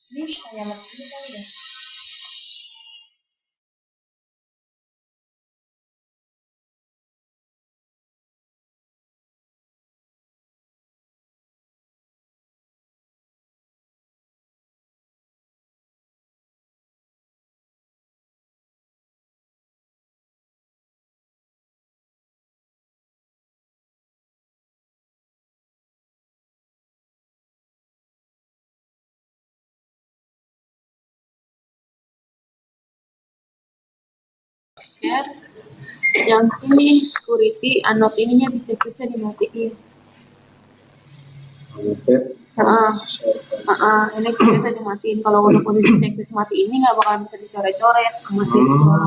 Ini bisa nyalain ini kali ya? Share yang sini security anot ininya di checklistnya dimatiin. Ini checklistnya dimatiin. Kalau udah posisi checklist mati ini nggak bakalan bisa dicoret-coret sama siswa.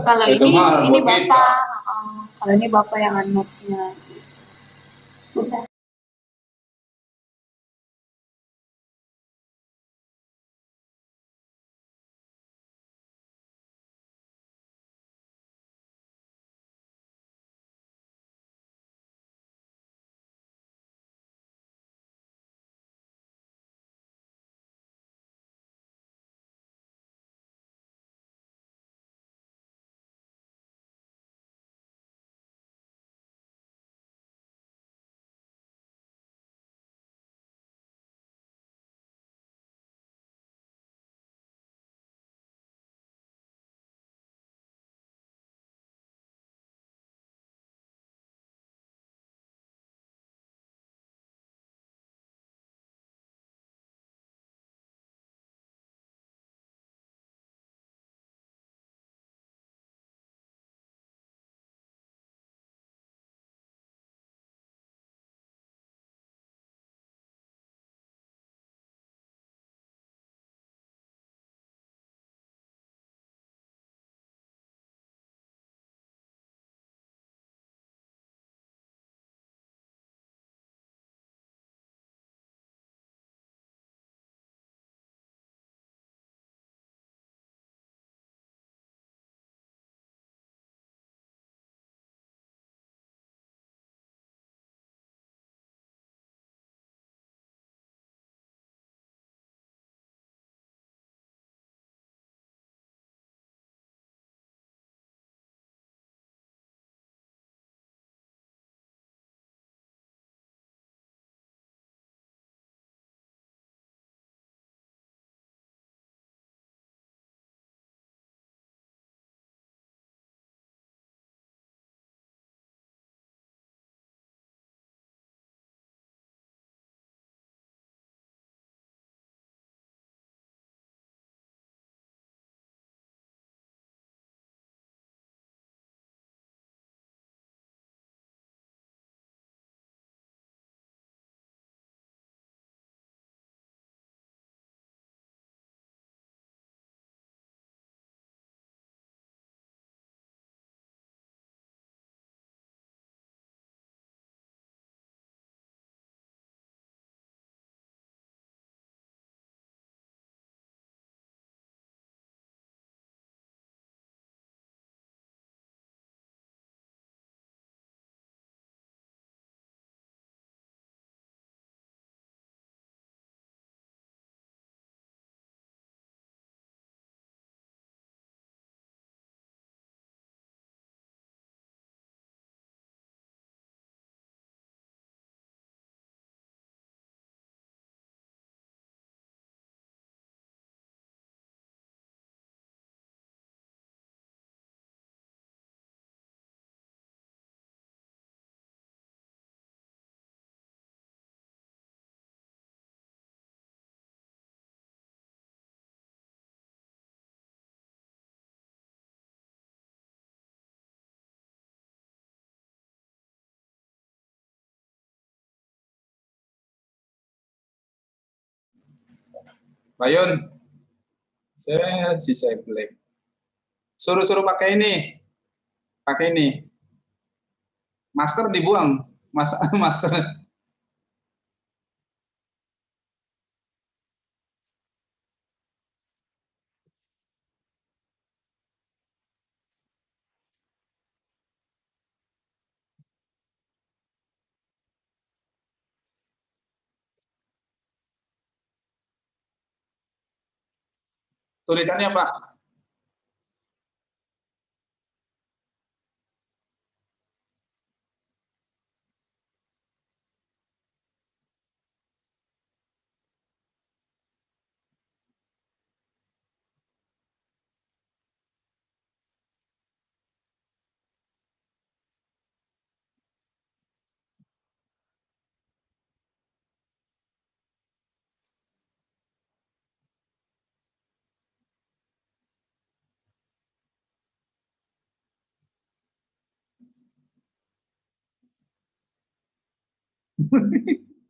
Kalau ini bapak, kalau ini bapak yang anotnya. Udah. Bayun, saya sisa black. Suruh pakai ini. Masker dibuang, masker. Tulisannya Pak.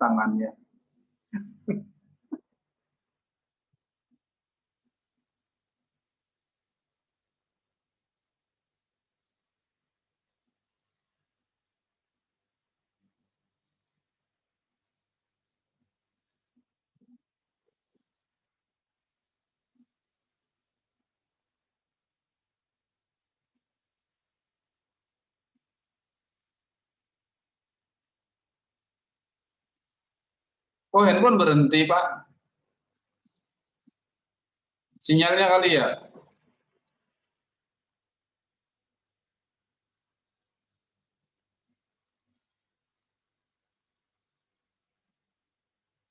Tangannya. Oh, handphone berhenti Pak. Sinyalnya kali ya.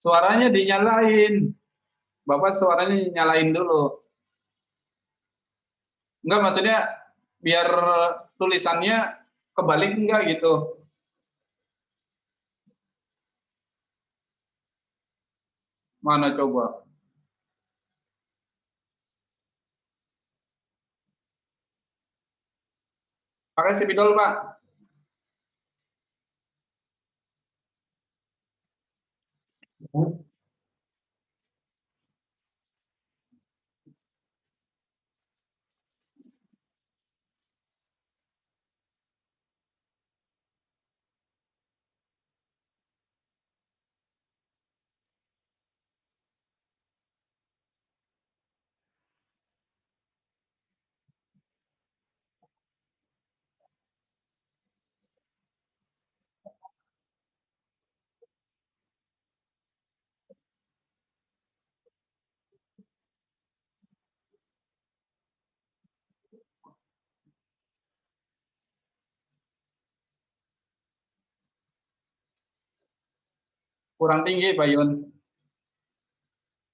Suaranya dinyalain. Bapak suaranya nyalain dulu. Enggak, maksudnya biar tulisannya kebalik enggak gitu. Mana coba? Pakai spidol Pak. Kurang tinggi Pak Yun.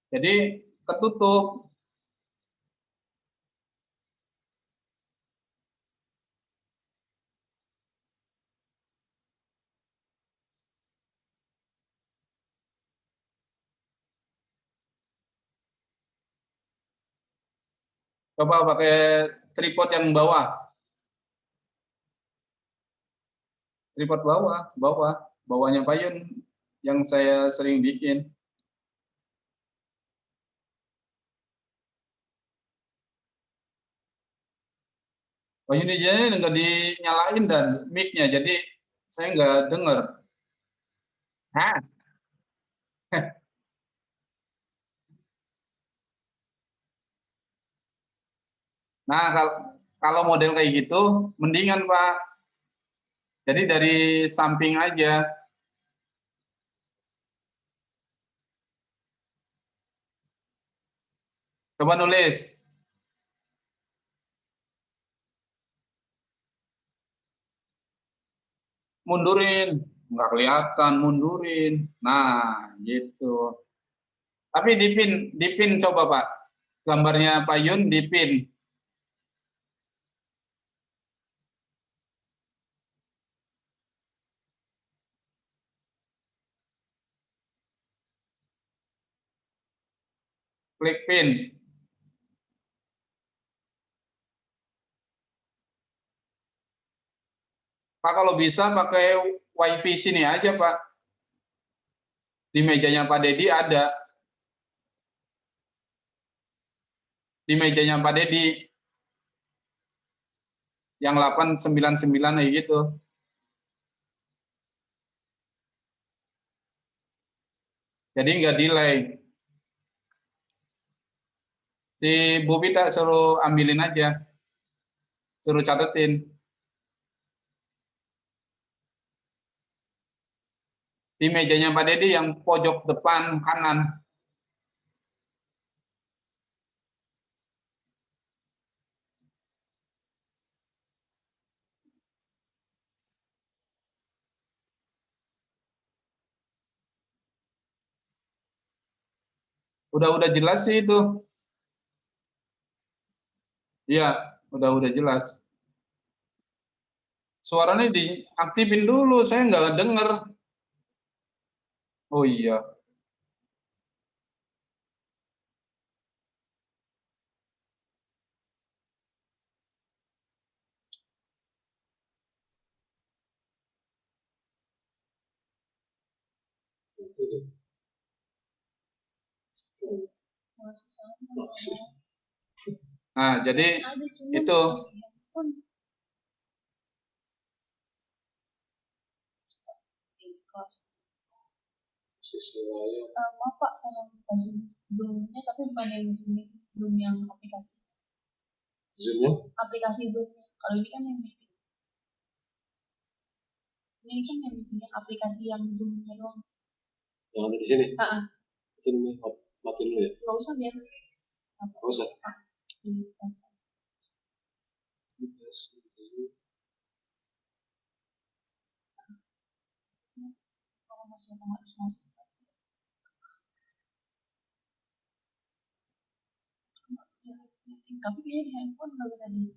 Jadi ketutup. Coba pakai tripod yang bawah. Tripod bawah, bawah. Bawahnya Pak Yun yang saya sering bikin. Pak Yun ini nggak dinyalain dan mic-nya, jadi saya nggak dengar. Hah? Nah, kalau model kayak gitu, mendingan Pak. Jadi dari samping aja. Coba nulis. Mundurin. Nggak kelihatan, mundurin. Nah, gitu. Tapi dipin coba Pak. Gambarnya Pak Yun dipin. Klik pin. Pak kalau bisa pakai WiFi sini aja Pak. Di mejanya Pak Dedi ada. Di mejanya Pak Dedi. Yang 899 kayak gitu. Jadi nggak delay. Si Bu Pita suruh ambilin aja. Suruh catetin. Di mejanya Pak Dedi yang pojok depan kanan. Udah jelas sih itu. Iya, udah jelas. Suaranya diaktifin dulu, saya nggak denger. Oh iya. Nah, jadi itu. Maaf Pak, Zoom-nya tapi bukan yang Zoom yang aplikasi. Zoom-nya? Aplikasi Zoom. Kalau ini kan yang meeting. Ini kan yang meetingnya aplikasi yang Zoom-nya doang. Yang ada di sini? Itu mati dulu ya? Nggak usah biar. Nggak usah? Kalau masih otomatis. Tapi kayaknya di handphone nggak bisa di.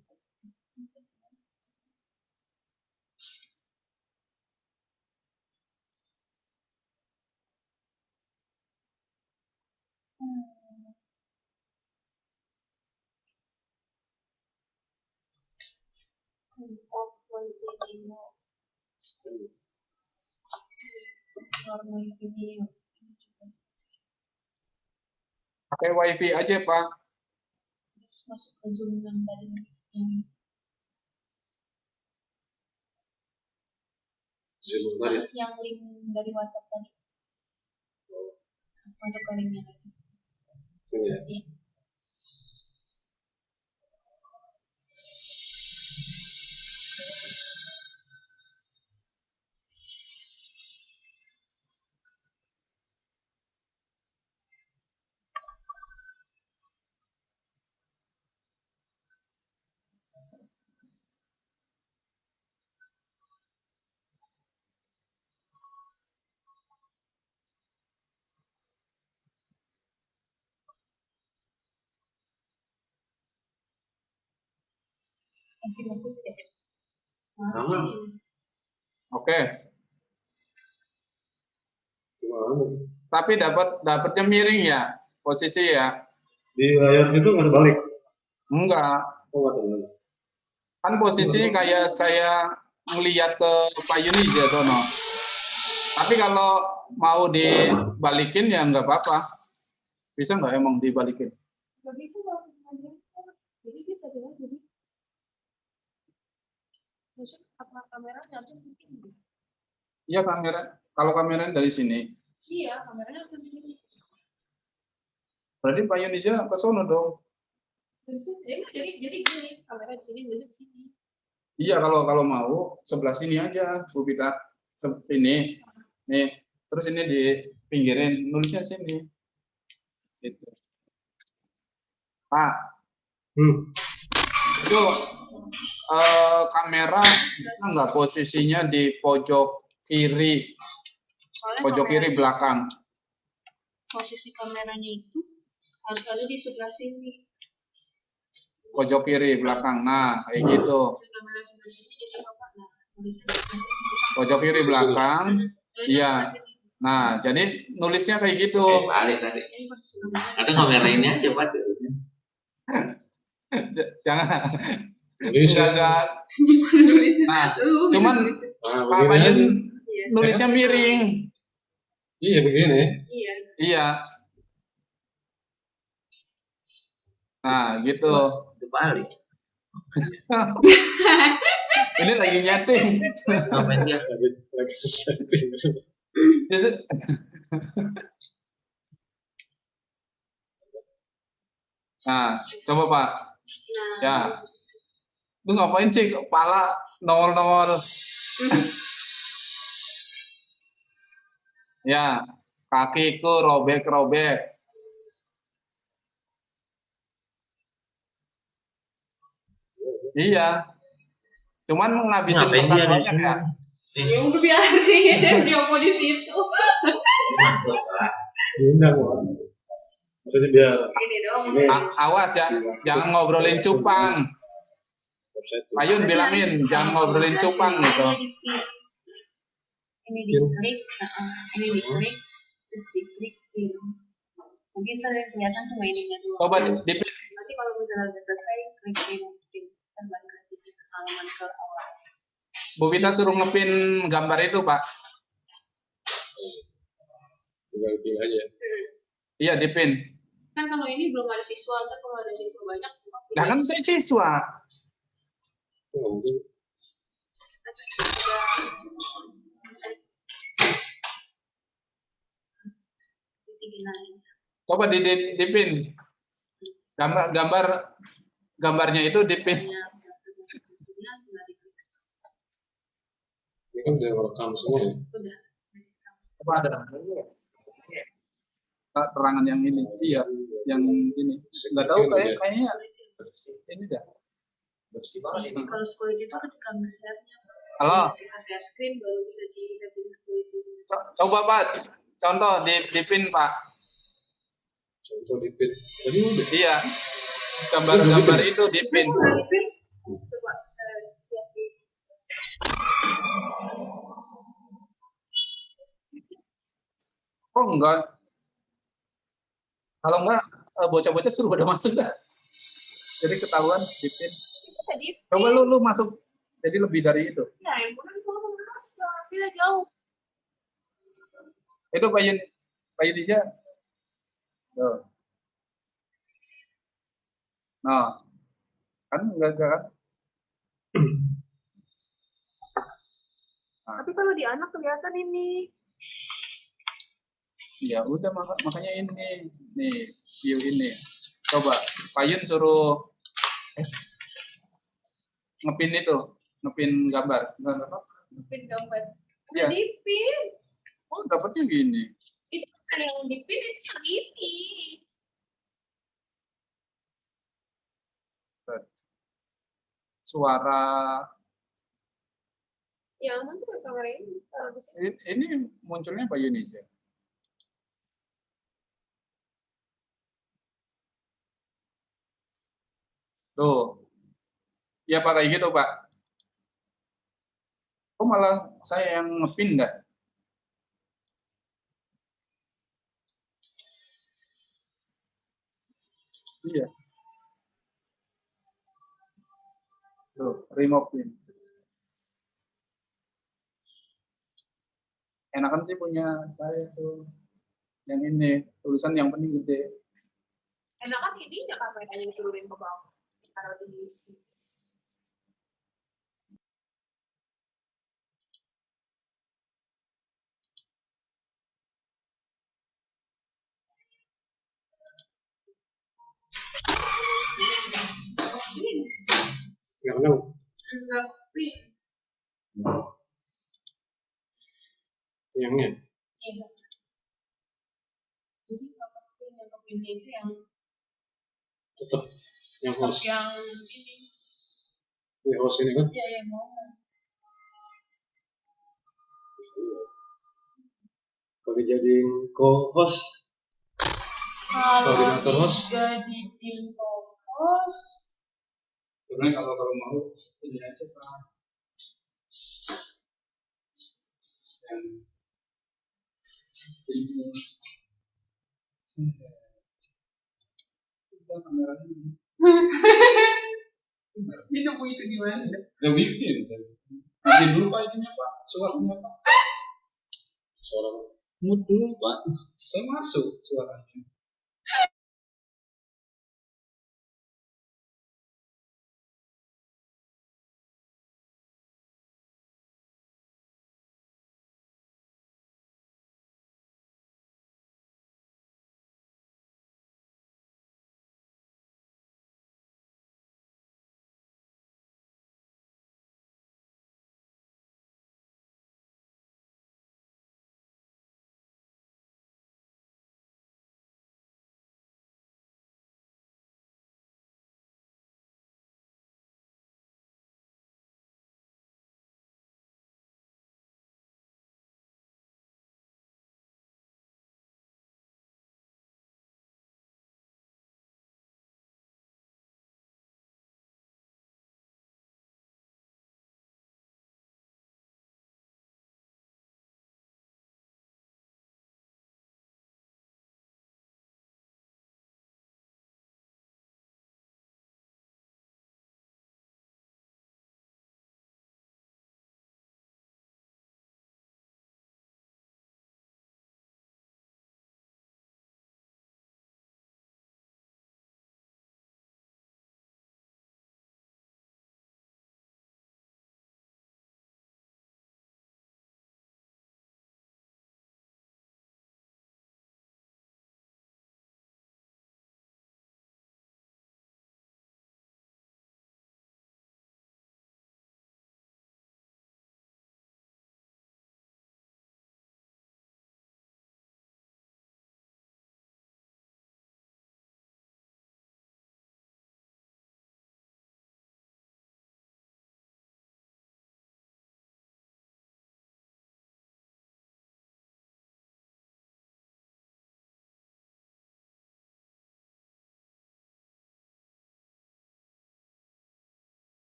Pakai WiFi aja, Pak. Masuk ke Zoom yang tadi yang Zoom tadi? Yang link dari WhatsApp tadi. Masuk ke linknya lagi. Sini ya? Iya. Sama. Oke. Gimana? Tapi dapatnya miring ya, posisi ya. Di layar situ nggak ada balik? Enggak. Oh, nggak ada balik. Kan posisi kayak saya ngelihat ke Pak Yunija sono. Tapi kalau mau dibalikin ya nggak apa-apa. Bisa nggak emang dibalikin? Jadi bisa jadi. Maksud apa kameranya harusnya di sini? Iya kalau kamera dari sini. Iya, kameranya harus di sini. Berarti Pak Yunija ke sono dong. Jadi gini, kamera di sini, jadi di sini. Iya, kalau mau sebelah sini aja, Bu Pita. Sini. Nih, terus ini dipinggirin, nulisnya sini. Gitu. Pak. Itu kamera bisa nggak posisinya di pojok kiri? Pojok kiri belakang. Posisi kameranya itu harus ada di sebelah sini. Pojok kiri belakang. Nah, kayak gitu. Pojok kiri belakang. Iya. Nah, jadi nulisnya kayak gitu. Balik tadi. Atau kamera ini aja Pak. Jangan. Enggak. Nah, cuman papain nulisnya miring. Iya, begini. Iya. Nah, gitu. Balik. Ini lagi nyeting. Ngapain dia? Lagi setting. Nah, coba Pak. Ya. Lu ngapain sih kepala nongol-nongol? Ya, kakiku robek-robek. Iya. Cuman ngabisin kertas banyak ya. Ya udah biarin, dia mau di situ. Masuk Pak. Diundang, Pak. Maksudnya dia Ini dong. ini Awas ya, jangan ngobrolin cupang. website. Ayun bilangin jangan ngobrolin cupang gitu. Ini diklik, ini diklik, terus diklik film. Nanti ntar yang kelihatan cuma ininya doang. Coba dipin. Nanti kalau misalnya udah selesai, klik film. Ntar balik lagi ke halaman ke awal. Bu Vita suruh ngepin gambar itu, Pak. Tinggal pilih aja. Iya, dipin. Kan kalau ini belum ada siswa, ntar kalau ada siswa banyak, Nah, kan saya siswa. Oh, mungkin Coba dipin. Gambarnya itu dipin. ini kan udah rekam semua ya. Apa ada terangan yang ini? Iya, yang ini. Nggak tahu kayaknya ini dah. Kalau security itu ketika nge-share-nya. Halo. Ketika share screen baru bisa di setting security. Coba Pak, contoh dipin Pak. Contoh dipin. Tadi udah. Iya. Gambar itu dipin. Udah dipin. Coba saya lihat di. Oh enggak. Kalau enggak bocah-bocah suruh pada masuk dah. Jadi ketahuan dipin. Coba lu masuk. Jadi lebih dari itu. Ya, yang benar itu tidak jauh. Itu Pak Yudija. Tuh. Nah, kan enggak kan? Tapi kalau di anak kelihatan ini. Ya udah makanya ini nih view ini. Coba Pak Yun suruh ngepin gambar. Enggak apa? Dipin gambar. Iya. Dipin. Oh, dapatnya gini. Itu bukan yang dipin, itu yang ini. Suara Ya, nanti kamera ini. ini munculnya Pak Yun aja. Tuh. Ya Pak kayak gitu Pak. Kok malah saya yang ngepin dah? Iya. Tuh, remove pin. Enakan sih punya saya tuh. Yang ini, tulisan yang penting gede. Enakan ini ya kameranya diturunin ke bawah. Taruh di sini. Nggak kenal. Enggak pin. Yangnya. Iya. Jadi kalau pin yang kepinnya itu yang Tetap yang host. yang ini. Ya host ini kan. Ya yang ngomong. Kalau dijadiin co-host, koordinator host. Jadi tim host. Sebenarnya kalau mau ini aja Pak. Ini kameranya ini. Ini nemu itu gimana? Gak bikin. Bikin dulu Pak itunya Pak, suaranya Pak. Suara Mood dulu Pak, saya masuk suaranya.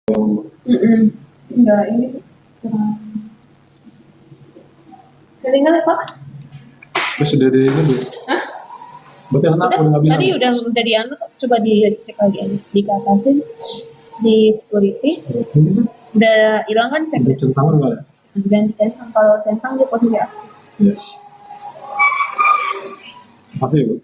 Enggak, ini tinggal ya Pak? Terus sudah di ini, Bu? Hah? Berarti anak Udah, udah nggak bilang? tadi udah di anu, coba dicek lagi aja, dikatasin di security, udah hilang kan cek Udah centang nggak ya? dan dicentang, kalau centang dia posisi aktif. Yes. Makasih, Bu.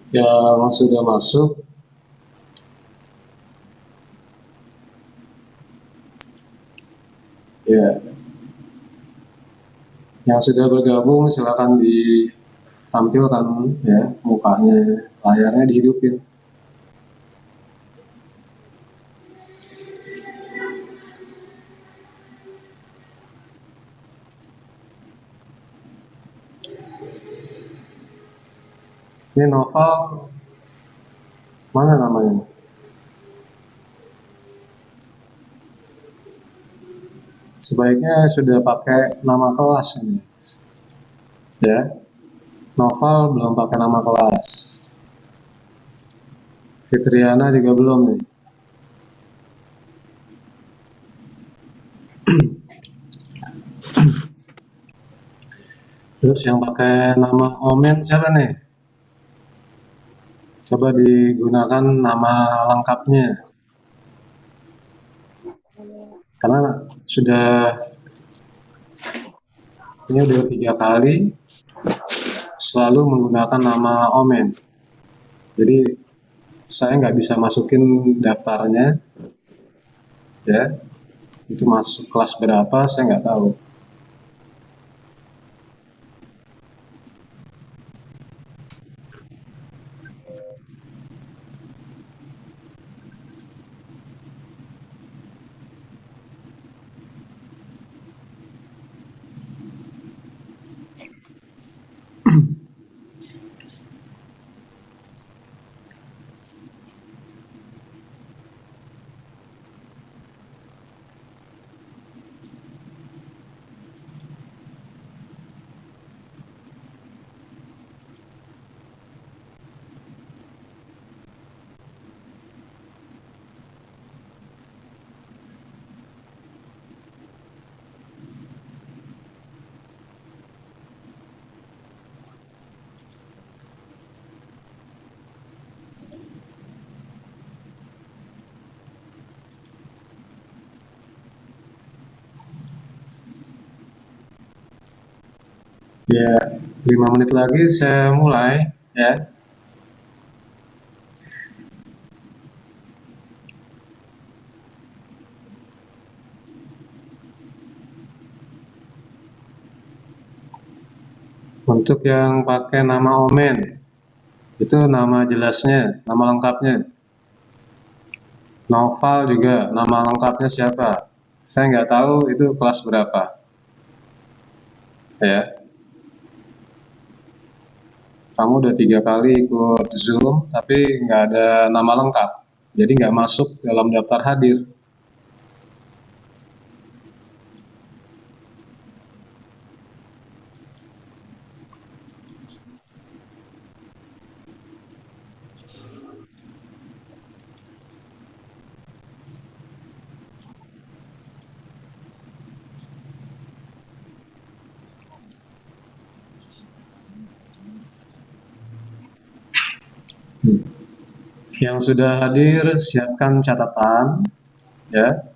Yang sudah masuk, ya, yang sudah bergabung silakan ditampilkan ya mukanya, layarnya dihidupin. Ini novel mana namanya? Sebaiknya sudah pakai nama kelas ini. Ya, novel belum pakai nama kelas. Fitriana juga belum nih. Terus yang pakai nama Omen siapa nih? Coba digunakan nama lengkapnya. Karena ini udah 3 kali selalu menggunakan nama Omen. Jadi saya nggak bisa masukin daftarnya, ya. Itu masuk kelas berapa saya nggak tahu. Ya, 5 menit lagi saya mulai, ya. Untuk yang pakai nama Omen, itu nama jelasnya, nama lengkapnya. Noval juga, nama lengkapnya siapa? Saya nggak tahu itu kelas berapa. Ya, kamu udah 3 kali ikut Zoom, tapi nggak ada nama lengkap. Jadi nggak masuk dalam daftar hadir. Yang sudah hadir, siapkan catatan, ya.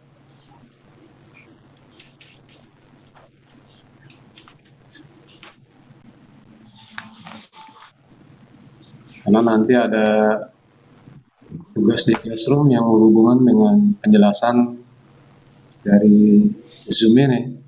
Karena nanti ada tugas di classroom yang berhubungan dengan penjelasan dari Zoom ini.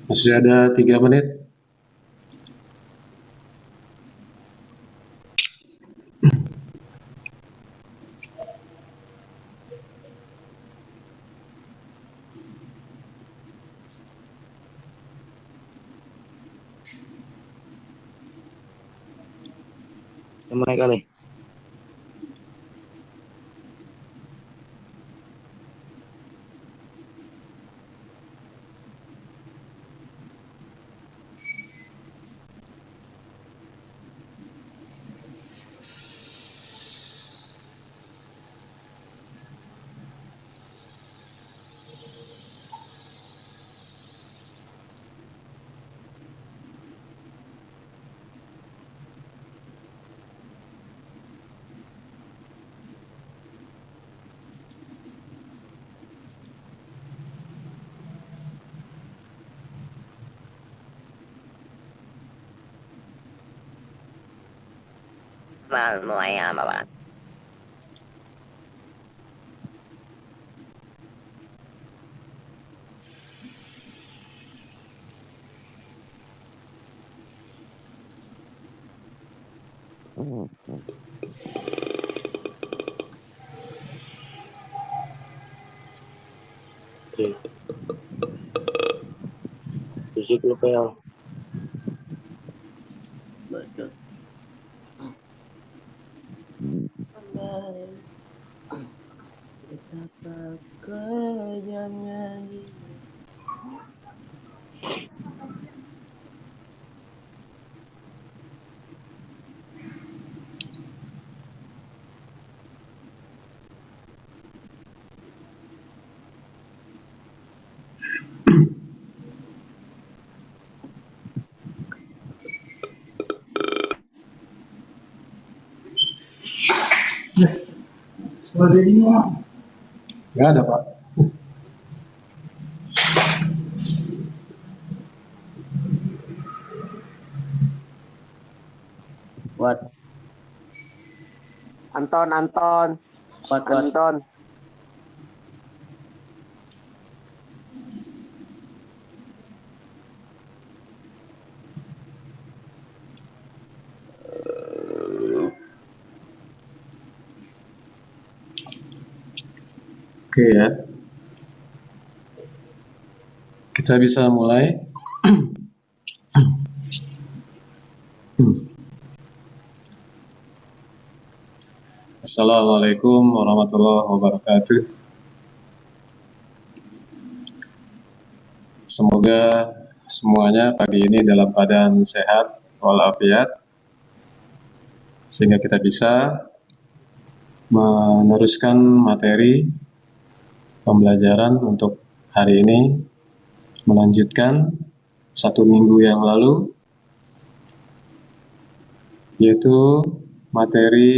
Masih ada 3 menit. Mulai kali. Mulai apa, Pak? Musik lu kayak betul. Betapa kejamnya Nggak ada, Pak. What? Anton. What? Anton. Oke ya. Kita bisa mulai. Assalamualaikum warahmatullahi wabarakatuh. Semoga semuanya pagi ini dalam keadaan sehat walafiat, sehingga kita bisa meneruskan materi pembelajaran untuk hari ini, melanjutkan 1 minggu yang lalu, yaitu materi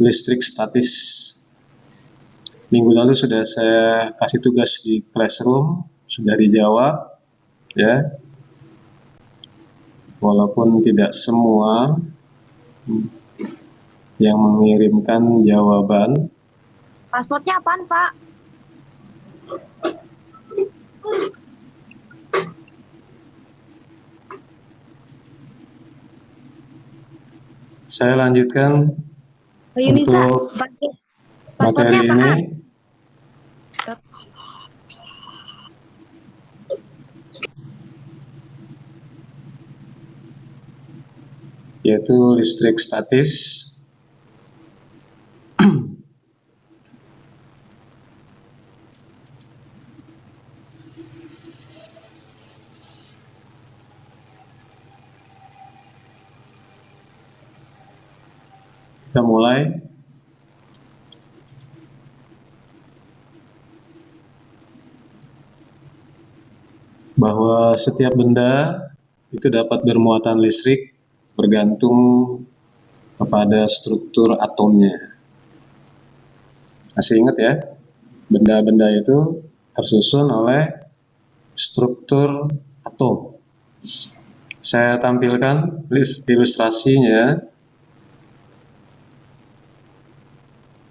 listrik statis. Minggu lalu sudah saya kasih tugas di classroom, sudah dijawab, ya. Walaupun tidak semua yang mengirimkan jawaban. Pasportnya apaan, Pak? Saya lanjutkan Pak Yunisa, untuk pasportnya materi apaan? ini. Yaitu listrik statis. Kita mulai. Bahwa setiap benda itu dapat bermuatan listrik bergantung kepada struktur atomnya. Masih ingat ya, benda-benda itu tersusun oleh struktur atom. Saya tampilkan ilustrasinya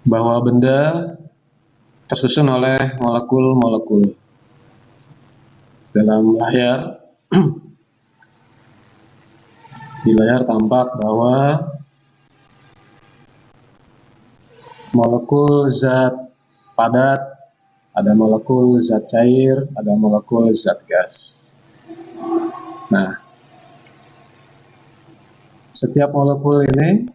bahwa benda tersusun oleh molekul-molekul. Dalam layar, di layar tampak bahwa molekul zat padat, ada molekul zat cair, ada molekul zat gas. Nah, setiap molekul ini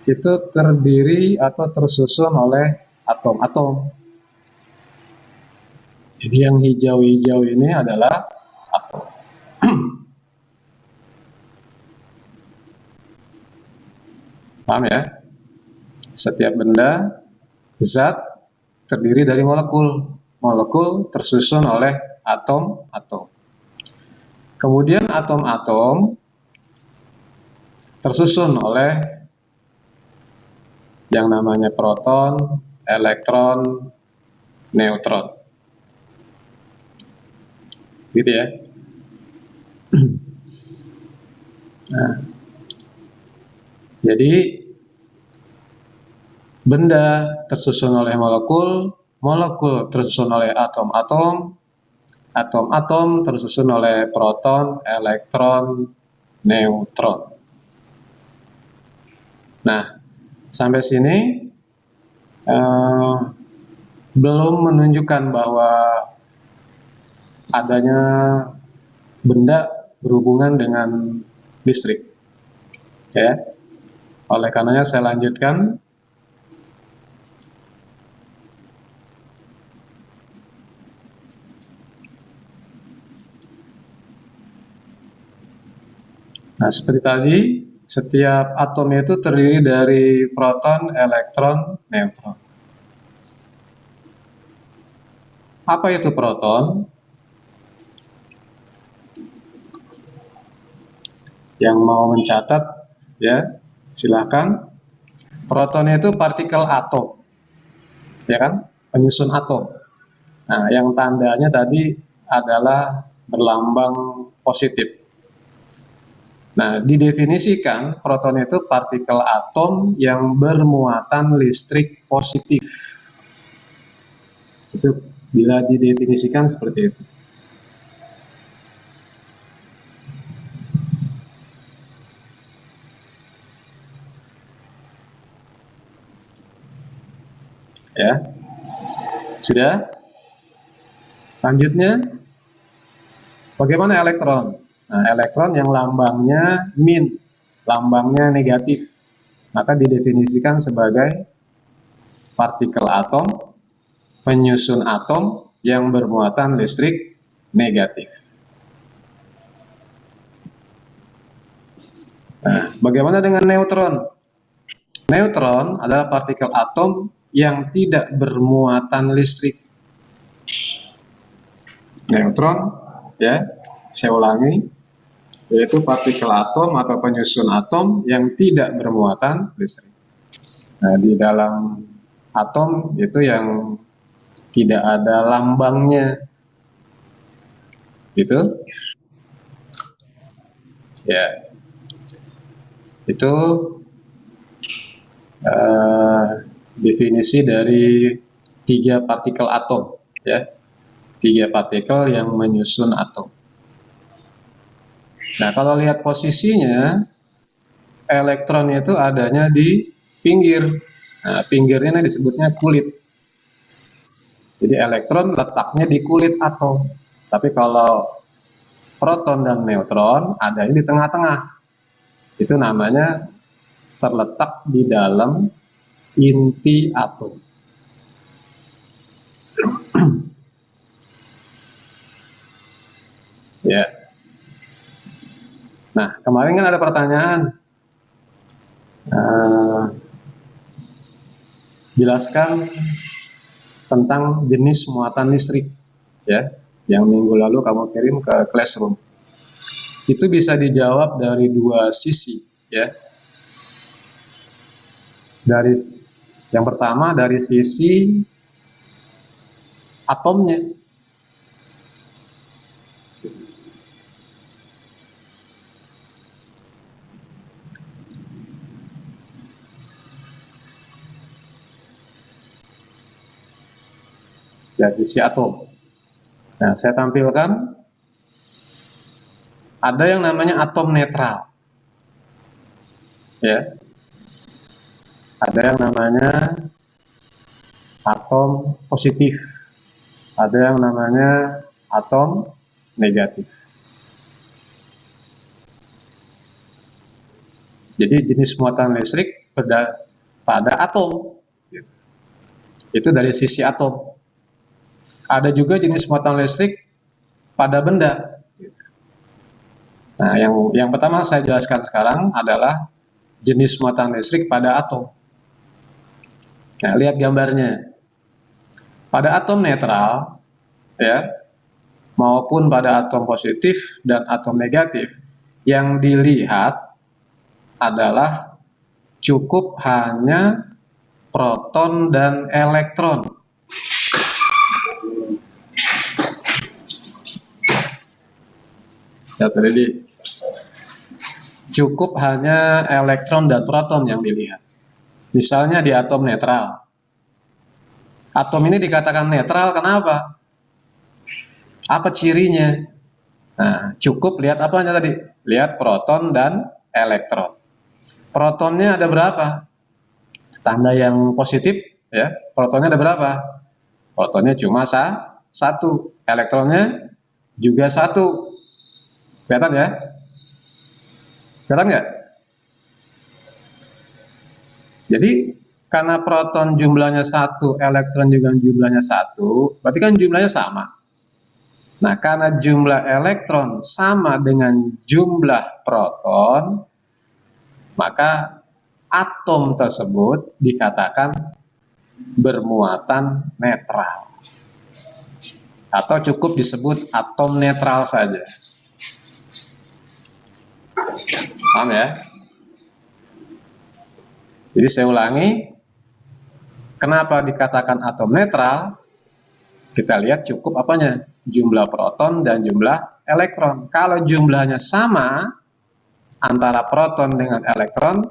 itu terdiri atau tersusun oleh atom-atom. Jadi yang hijau-hijau ini adalah atom. Paham ya? Setiap benda, zat, terdiri dari molekul. Molekul tersusun oleh atom-atom. Kemudian atom-atom tersusun oleh yang namanya proton, elektron, neutron. Gitu ya. Nah, jadi benda tersusun oleh molekul, molekul tersusun oleh atom-atom, atom-atom tersusun oleh proton, elektron, neutron. Nah, sampai sini belum menunjukkan bahwa adanya benda berhubungan dengan listrik. Ya. Oleh karenanya saya lanjutkan. Nah, seperti tadi, setiap atom itu terdiri dari proton, elektron, neutron. Apa itu proton? Yang mau mencatat, ya, silakan. Proton itu partikel atom, ya kan? Penyusun atom. Nah, yang tandanya tadi adalah berlambang positif. Nah, didefinisikan proton itu partikel atom yang bermuatan listrik positif. Itu bila didefinisikan seperti itu. Ya. Sudah? Selanjutnya, bagaimana elektron? Nah, elektron yang lambangnya min, lambangnya negatif. maka didefinisikan sebagai partikel atom penyusun atom yang bermuatan listrik negatif. Nah, bagaimana dengan neutron? Neutron adalah partikel atom yang tidak bermuatan listrik. Neutron, ya, saya ulangi, yaitu partikel atom atau penyusun atom yang tidak bermuatan listrik. Nah, di dalam atom itu yang tidak ada lambangnya, gitu, ya, itu definisi dari 3 partikel atom, ya, 3 partikel yang menyusun atom. Nah, kalau lihat posisinya, elektronnya itu adanya di pinggir. Nah, pinggirnya ini disebutnya kulit. Jadi elektron letaknya di kulit atom. Tapi kalau proton dan neutron adanya di tengah-tengah. Itu namanya terletak di dalam inti atom. Ya. Nah, kemarin kan ada pertanyaan, jelaskan tentang jenis muatan listrik, ya, yang minggu lalu kamu kirim ke Classroom. Itu bisa dijawab dari 2 sisi, ya. Dari yang pertama dari sisi atomnya. Dari sisi atom. Nah, saya tampilkan ada yang namanya atom netral, ya. Ada yang namanya atom positif, ada yang namanya atom negatif. Jadi jenis muatan listrik pada atom, gitu. Itu dari sisi atom. Ada juga jenis muatan listrik pada benda. Nah, yang pertama saya jelaskan sekarang adalah jenis muatan listrik pada atom. Nah, lihat gambarnya. Pada atom netral, ya, maupun pada atom positif dan atom negatif, yang dilihat adalah cukup hanya proton dan elektron. Jadi cukup hanya elektron dan proton yang dilihat. Misalnya di atom netral. Atom ini dikatakan netral kenapa? Apa cirinya? Nah, cukup lihat apanya tadi? Lihat proton dan elektron. Protonnya ada berapa? Tanda yang positif, ya. Protonnya ada berapa? Protonnya cuma 1. Elektronnya juga 1. Kelihatan ya? Kelihatan nggak? Jadi karena proton jumlahnya 1, elektron juga jumlahnya 1, berarti kan jumlahnya sama. Nah, karena jumlah elektron sama dengan jumlah proton, maka atom tersebut dikatakan bermuatan netral. Atau cukup disebut atom netral saja. Paham ya? Jadi saya ulangi, kenapa dikatakan atom netral? Kita lihat cukup apanya? Jumlah proton dan jumlah elektron. Kalau jumlahnya sama antara proton dengan elektron,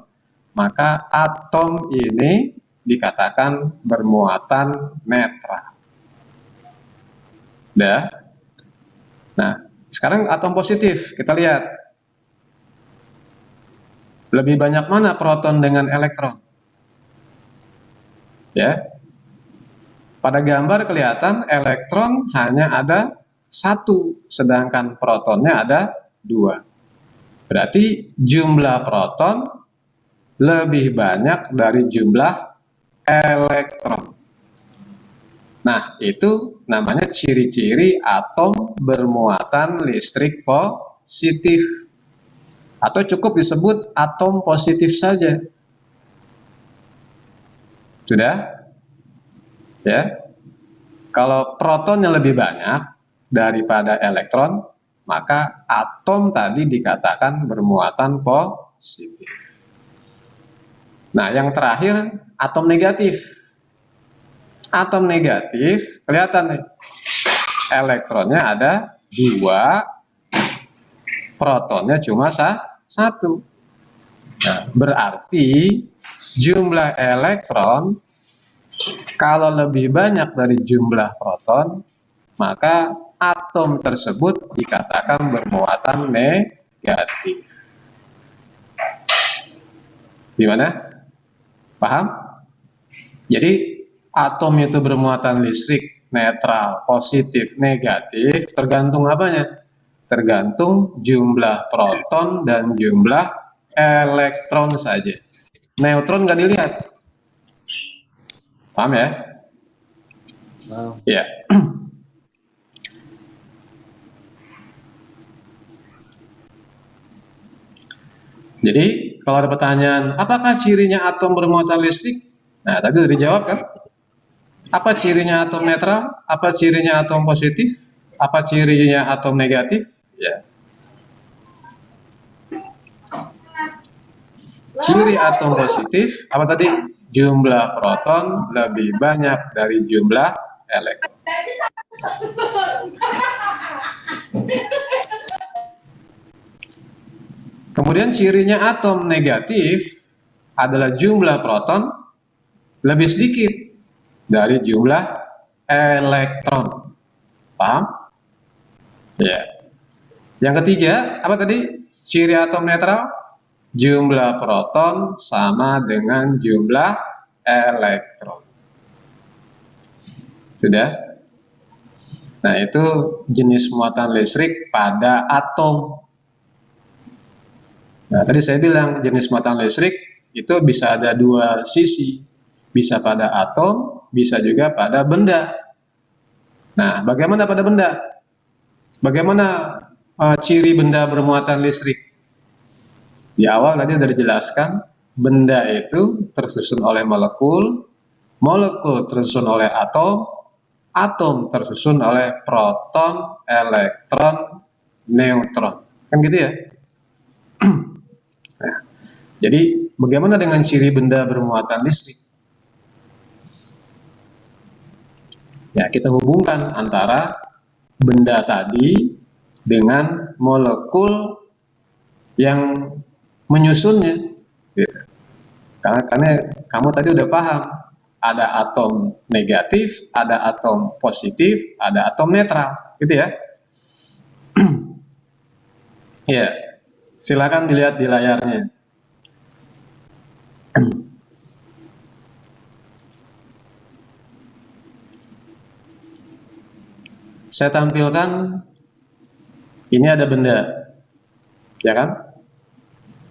maka atom ini dikatakan bermuatan netral. Udah? Nah, sekarang atom positif, kita lihat. Lebih banyak mana proton dengan elektron? Ya. Pada gambar kelihatan elektron hanya ada 1, sedangkan protonnya ada 2. Berarti jumlah proton lebih banyak dari jumlah elektron. Nah, itu namanya ciri-ciri atom bermuatan listrik positif. Atau cukup disebut atom positif saja. Sudah? Ya. Kalau protonnya lebih banyak daripada elektron, maka atom tadi dikatakan bermuatan positif. Nah, yang terakhir, atom negatif. Atom negatif, kelihatan nih, elektronnya ada 2, protonnya cuma 1. Nah, berarti jumlah elektron kalau lebih banyak dari jumlah proton, maka atom tersebut dikatakan bermuatan negatif. Gimana? Paham? Jadi atom itu bermuatan listrik, netral, positif, negatif, tergantung apanya? Tergantung jumlah proton dan jumlah elektron saja. Neutron nggak dilihat. Paham ya? Ya. Jadi kalau ada pertanyaan, apakah cirinya atom bermuatan listrik? Nah, tadi sudah dijawab kan? Apa cirinya atom netral? Apa cirinya atom positif? Apa cirinya atom negatif? Ya. Ciri atom positif, apa tadi? Jumlah proton lebih banyak dari jumlah elektron. Kemudian cirinya atom negatif adalah jumlah proton lebih sedikit dari jumlah elektron. Paham? Ya. Yang ketiga, apa tadi? Ciri atom netral, jumlah proton sama dengan jumlah elektron. Sudah? Nah, itu jenis muatan listrik pada atom. Nah, tadi saya bilang jenis muatan listrik itu bisa ada 2 sisi. Bisa pada atom, bisa juga pada benda. Nah, bagaimana pada benda? Bagaimana ciri benda bermuatan listrik? Di awal tadi sudah dijelaskan, benda itu tersusun oleh molekul, molekul tersusun oleh atom, atom tersusun oleh proton, elektron, neutron. Kan gitu ya? Nah, jadi bagaimana dengan ciri benda bermuatan listrik? Ya, kita hubungkan antara benda tadi dengan molekul yang menyusunnya, gitu. Karena kamu tadi udah paham, ada atom negatif, ada atom positif, ada atom netral, gitu ya. Ya, silakan dilihat di layarnya. Saya tampilkan, ini ada benda, ya kan?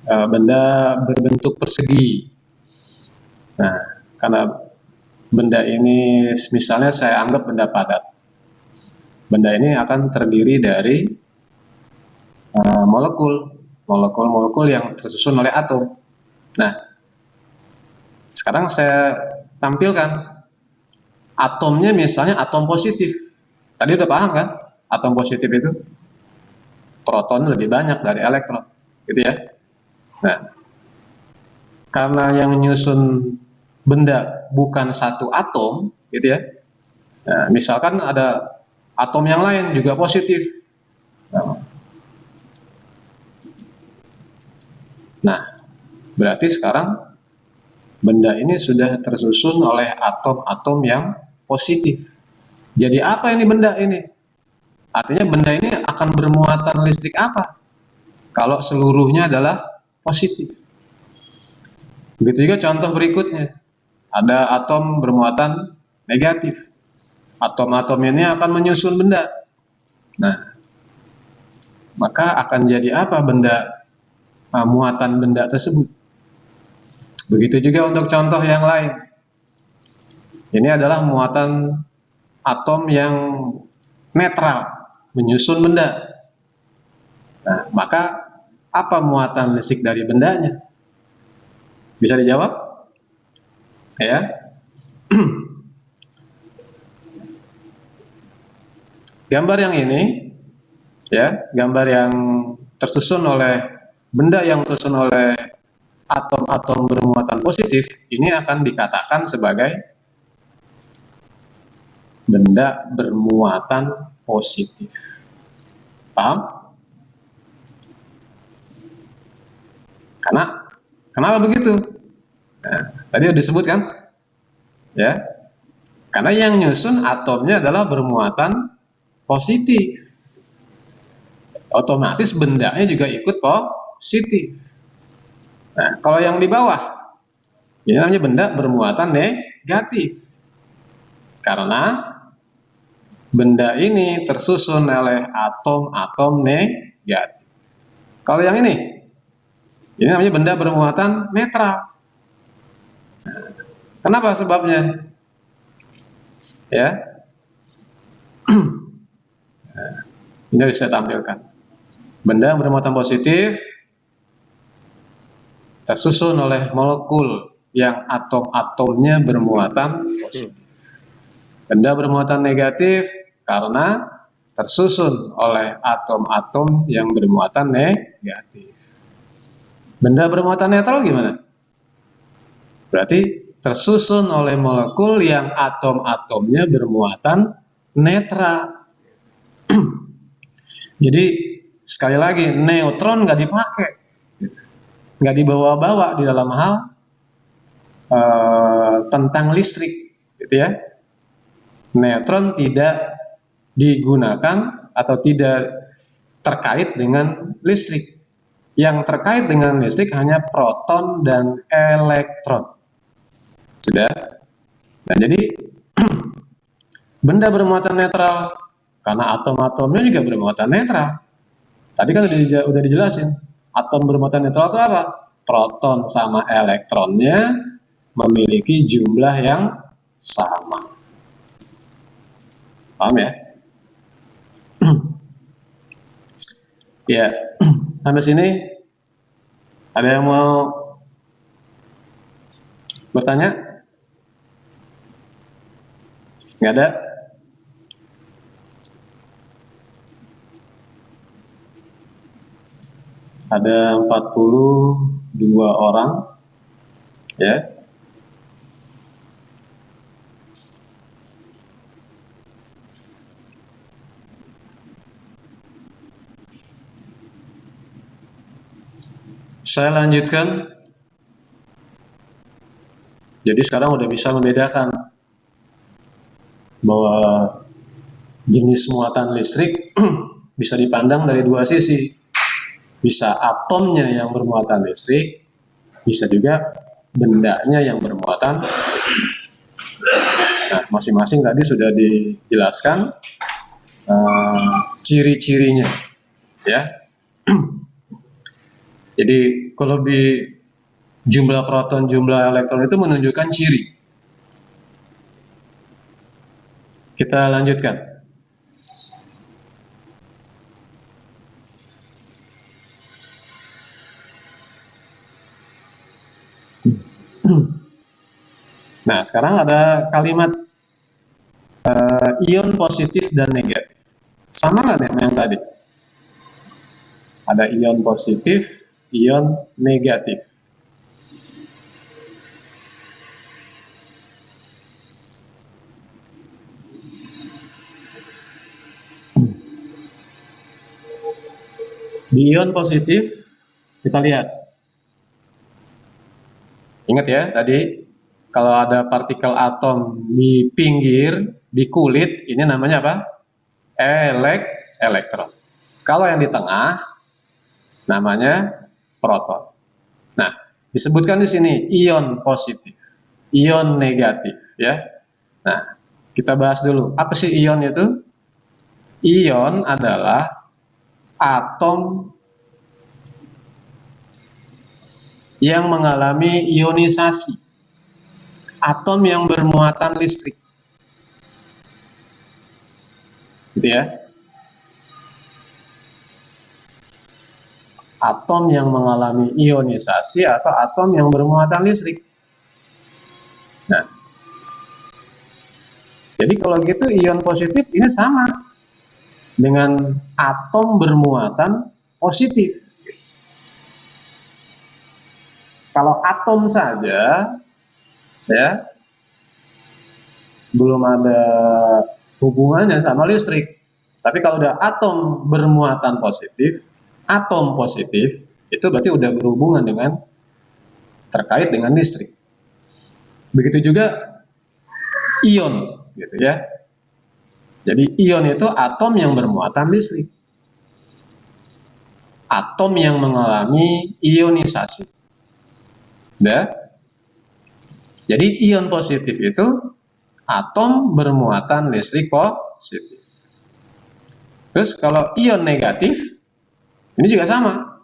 Benda berbentuk persegi. Nah, karena benda ini misalnya saya anggap benda padat. Benda ini akan terdiri dari molekul yang tersusun oleh atom. Nah, sekarang saya tampilkan atomnya, misalnya atom positif. Tadi udah paham kan? Atom positif itu proton lebih banyak dari elektron, gitu ya. Nah, karena yang menyusun benda bukan satu atom, gitu ya. Nah, misalkan ada atom yang lain juga positif. Nah, berarti sekarang benda ini sudah tersusun oleh atom-atom yang positif. Jadi apa ini benda ini? Artinya benda ini akan bermuatan listrik apa? Kalau seluruhnya adalah positif. Begitu juga contoh berikutnya. Ada atom bermuatan negatif. Atom-atom ini akan menyusun benda. Nah, maka akan jadi apa benda, muatan benda tersebut? Begitu juga untuk contoh yang lain. Ini adalah muatan atom yang netral, menyusun benda. Nah, maka apa muatan listrik dari bendanya? Bisa dijawab? Ya. Gambar yang ini, ya, gambar yang tersusun oleh benda yang tersusun oleh atom-atom bermuatan positif, ini akan dikatakan sebagai benda bermuatan positif. Paham? Kenapa begitu? Nah, tadi sudah disebutkan, ya. Karena yang nyusun atomnya adalah bermuatan positif. Otomatis bendanya juga ikut positif. Nah, kalau yang di bawah, ini namanya benda bermuatan negatif. Karena benda ini tersusun oleh atom-atom negatif. Kalau yang ini namanya benda bermuatan netral. Nah, kenapa sebabnya? Ya, ini bisa tampilkan. Benda yang bermuatan positif tersusun oleh molekul yang atom-atomnya bermuatan positif. Benda bermuatan negatif karena tersusun oleh atom-atom yang bermuatan negatif. Benda bermuatan netral gimana? Berarti tersusun oleh molekul yang atom-atomnya bermuatan netral. Jadi sekali lagi, neutron nggak dipakai, nggak dibawa-bawa di dalam hal tentang listrik, gitu ya. Neutron tidak digunakan atau tidak terkait dengan listrik. Yang terkait dengan listrik hanya proton dan elektron. Sudah. Nah, jadi benda bermuatan netral karena atom-atomnya juga bermuatan netral. Tadi kan udah dijelasin. Atom bermuatan netral itu apa? Proton sama elektronnya memiliki jumlah yang sama. Paham ya? Ya, sampai sini ada yang mau bertanya? Nggak ada? Ada 42 orang, ya. Saya lanjutkan. Jadi sekarang udah bisa membedakan bahwa jenis muatan listrik bisa dipandang dari dua sisi. Bisa atomnya yang bermuatan listrik, bisa juga bendanya yang bermuatan listrik. Nah, masing-masing tadi sudah dijelaskan ciri-cirinya, ya. Jadi kalau di jumlah proton, jumlah elektron itu menunjukkan ciri. Kita lanjutkan. Nah, sekarang ada kalimat ion positif dan negatif. Sama nggak sama yang tadi? Ada ion positif, ion negatif. Di ion positif, kita lihat. Ingat ya, tadi kalau ada partikel atom di pinggir, di kulit, ini namanya apa? Elektron. Kalau yang di tengah, namanya proton. Nah, disebutkan di sini ion positif, ion negatif, ya. Nah, kita bahas dulu. Apa sih ion itu? Ion adalah atom yang mengalami ionisasi, atom yang bermuatan listrik. Gitu ya. Atom yang mengalami ionisasi atau atom yang bermuatan listrik. Nah, jadi kalau gitu ion positif ini sama dengan atom bermuatan positif. Kalau atom saja, ya, belum ada hubungannya sama listrik. Tapi kalau udah atom bermuatan positif, atom positif, itu berarti udah berhubungan dengan terkait dengan listrik. Begitu juga ion, gitu ya. Jadi ion itu atom yang bermuatan listrik. Atom yang mengalami ionisasi. Udah? Jadi ion positif itu atom bermuatan listrik positif. Terus kalau ion negatif, ini juga sama.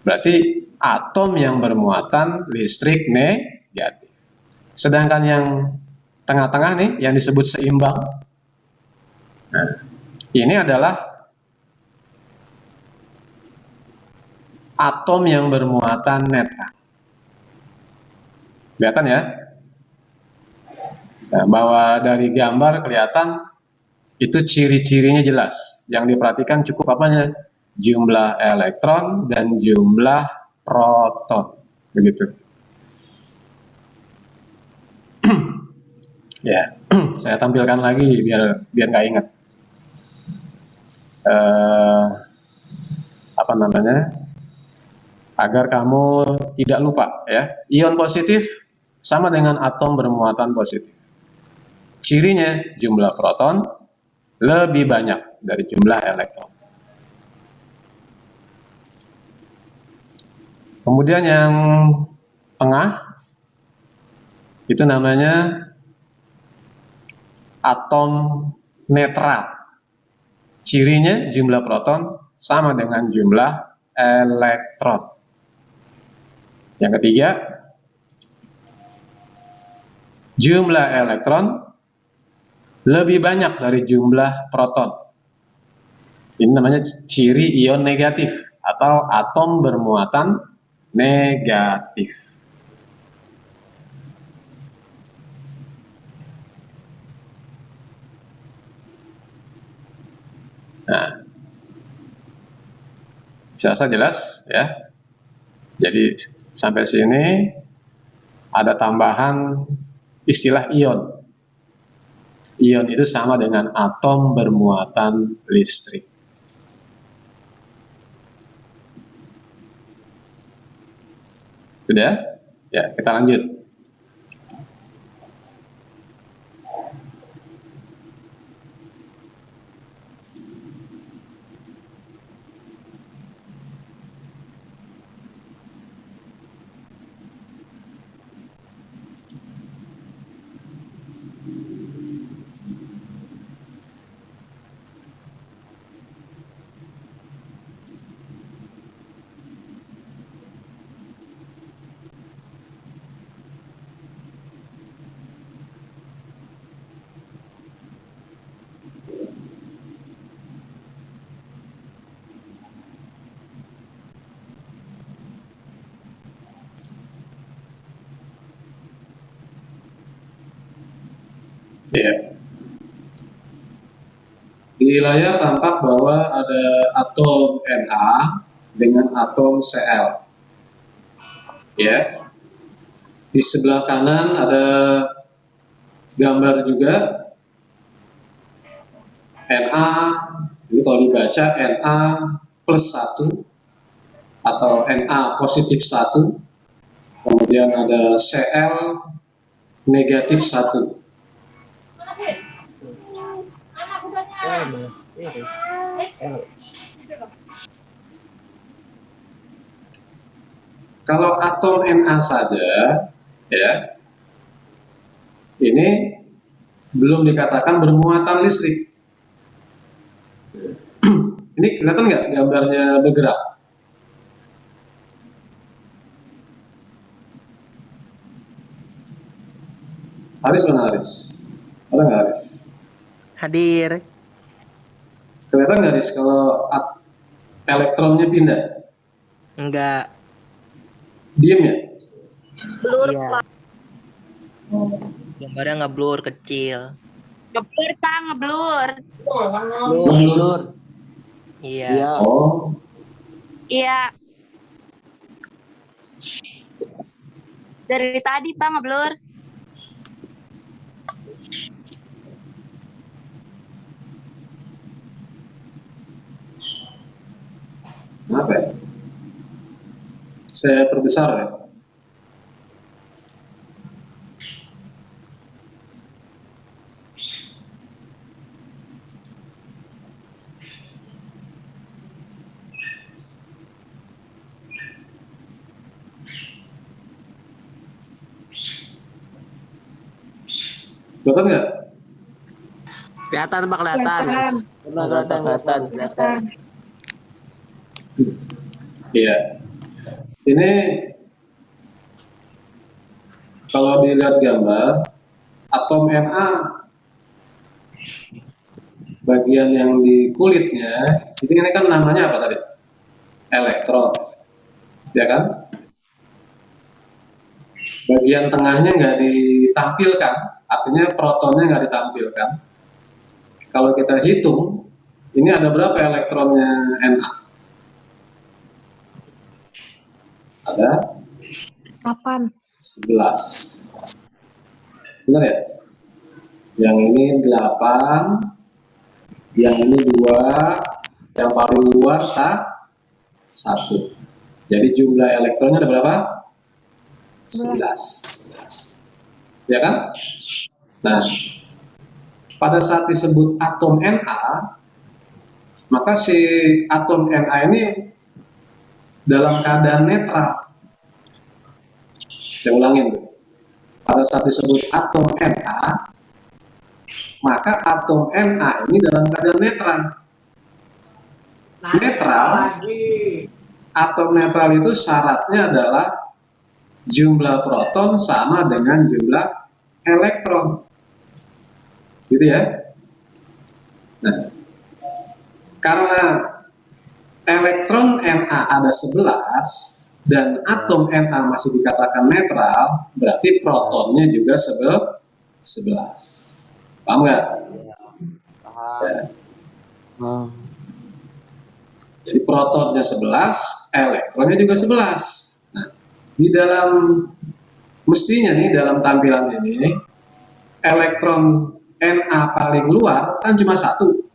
Berarti atom yang bermuatan listrik negatif. Sedangkan yang tengah-tengah nih, yang disebut seimbang, nah, ini adalah atom yang bermuatan netral. Kelihatan ya? Nah, bahwa dari gambar kelihatan itu ciri-cirinya jelas. Yang diperhatikan cukup apanya? Jumlah elektron dan jumlah proton. Begitu. Ya, saya tampilkan lagi biar nggak ingat. Apa namanya? Agar kamu tidak lupa ya. Ion positif sama dengan atom bermuatan positif. Cirinya jumlah proton lebih banyak dari jumlah elektron. Kemudian yang tengah itu namanya atom netral. Cirinya jumlah proton sama dengan jumlah elektron. Yang ketiga, jumlah elektron lebih banyak dari jumlah proton. Ini namanya ciri ion negatif atau atom bermuatan negatif. Nah, saya rasa jelas ya. Jadi sampai sini ada tambahan istilah ion. Ion itu sama dengan atom bermuatan listrik. Sudah? Ya, kita lanjut. Ya. Di layar tampak bahwa ada atom Na dengan atom Cl. Ya. Di sebelah kanan ada gambar juga Na. Ini kalau dibaca Na plus 1 atau Na positif 1. Kemudian ada Cl negatif 1. Kalau atom Na saja, ya, ini belum dikatakan bermuatan listrik. Ini kelihatan nggak gambarnya bergerak? Haris mana Haris? Ada nggak Haris? Hadir. Kelihatan nggak Haris kalau elektronnya pindah? Enggak. Diem ya? Blur, Iya. Pak. Gambarnya ngeblur kecil. Ngeblur, Pak, ngeblur. Ngeblur. Iya. Oh, Iya. Dari tadi, Pak, ngeblur. kenapa ya? Saya perbesar ya. Betul nggak? Kelihatan Pak, kelihatan. Kelihatan. Iya. Ini kalau dilihat gambar atom Na bagian yang di kulitnya, ini kan namanya apa tadi? Elektron, ya kan? Bagian tengahnya nggak ditampilkan, artinya protonnya nggak ditampilkan. Kalau kita hitung, ini ada berapa elektronnya Na? Ada 8. 11. Benar ya? Yang ini 8, yang ini 2, yang paling luar 1. Jadi jumlah elektronnya ada berapa? 11. Ya kan? Nah, pada saat disebut atom Na, maka si atom Na ini dalam keadaan netral. Saya ulangin tuh. Pada saat disebut atom Na, maka atom Na ini dalam keadaan netral. Netral, atom netral itu syaratnya adalah jumlah proton sama dengan jumlah elektron. Gitu ya. Nah, karena elektron Na ada 11 dan atom Na masih dikatakan netral, berarti protonnya juga 11. Paham nggak? Ya. Jadi protonnya 11, elektronnya juga 11. Nah, di dalam mestinya nih dalam tampilan ini elektron Na paling luar kan cuma 1.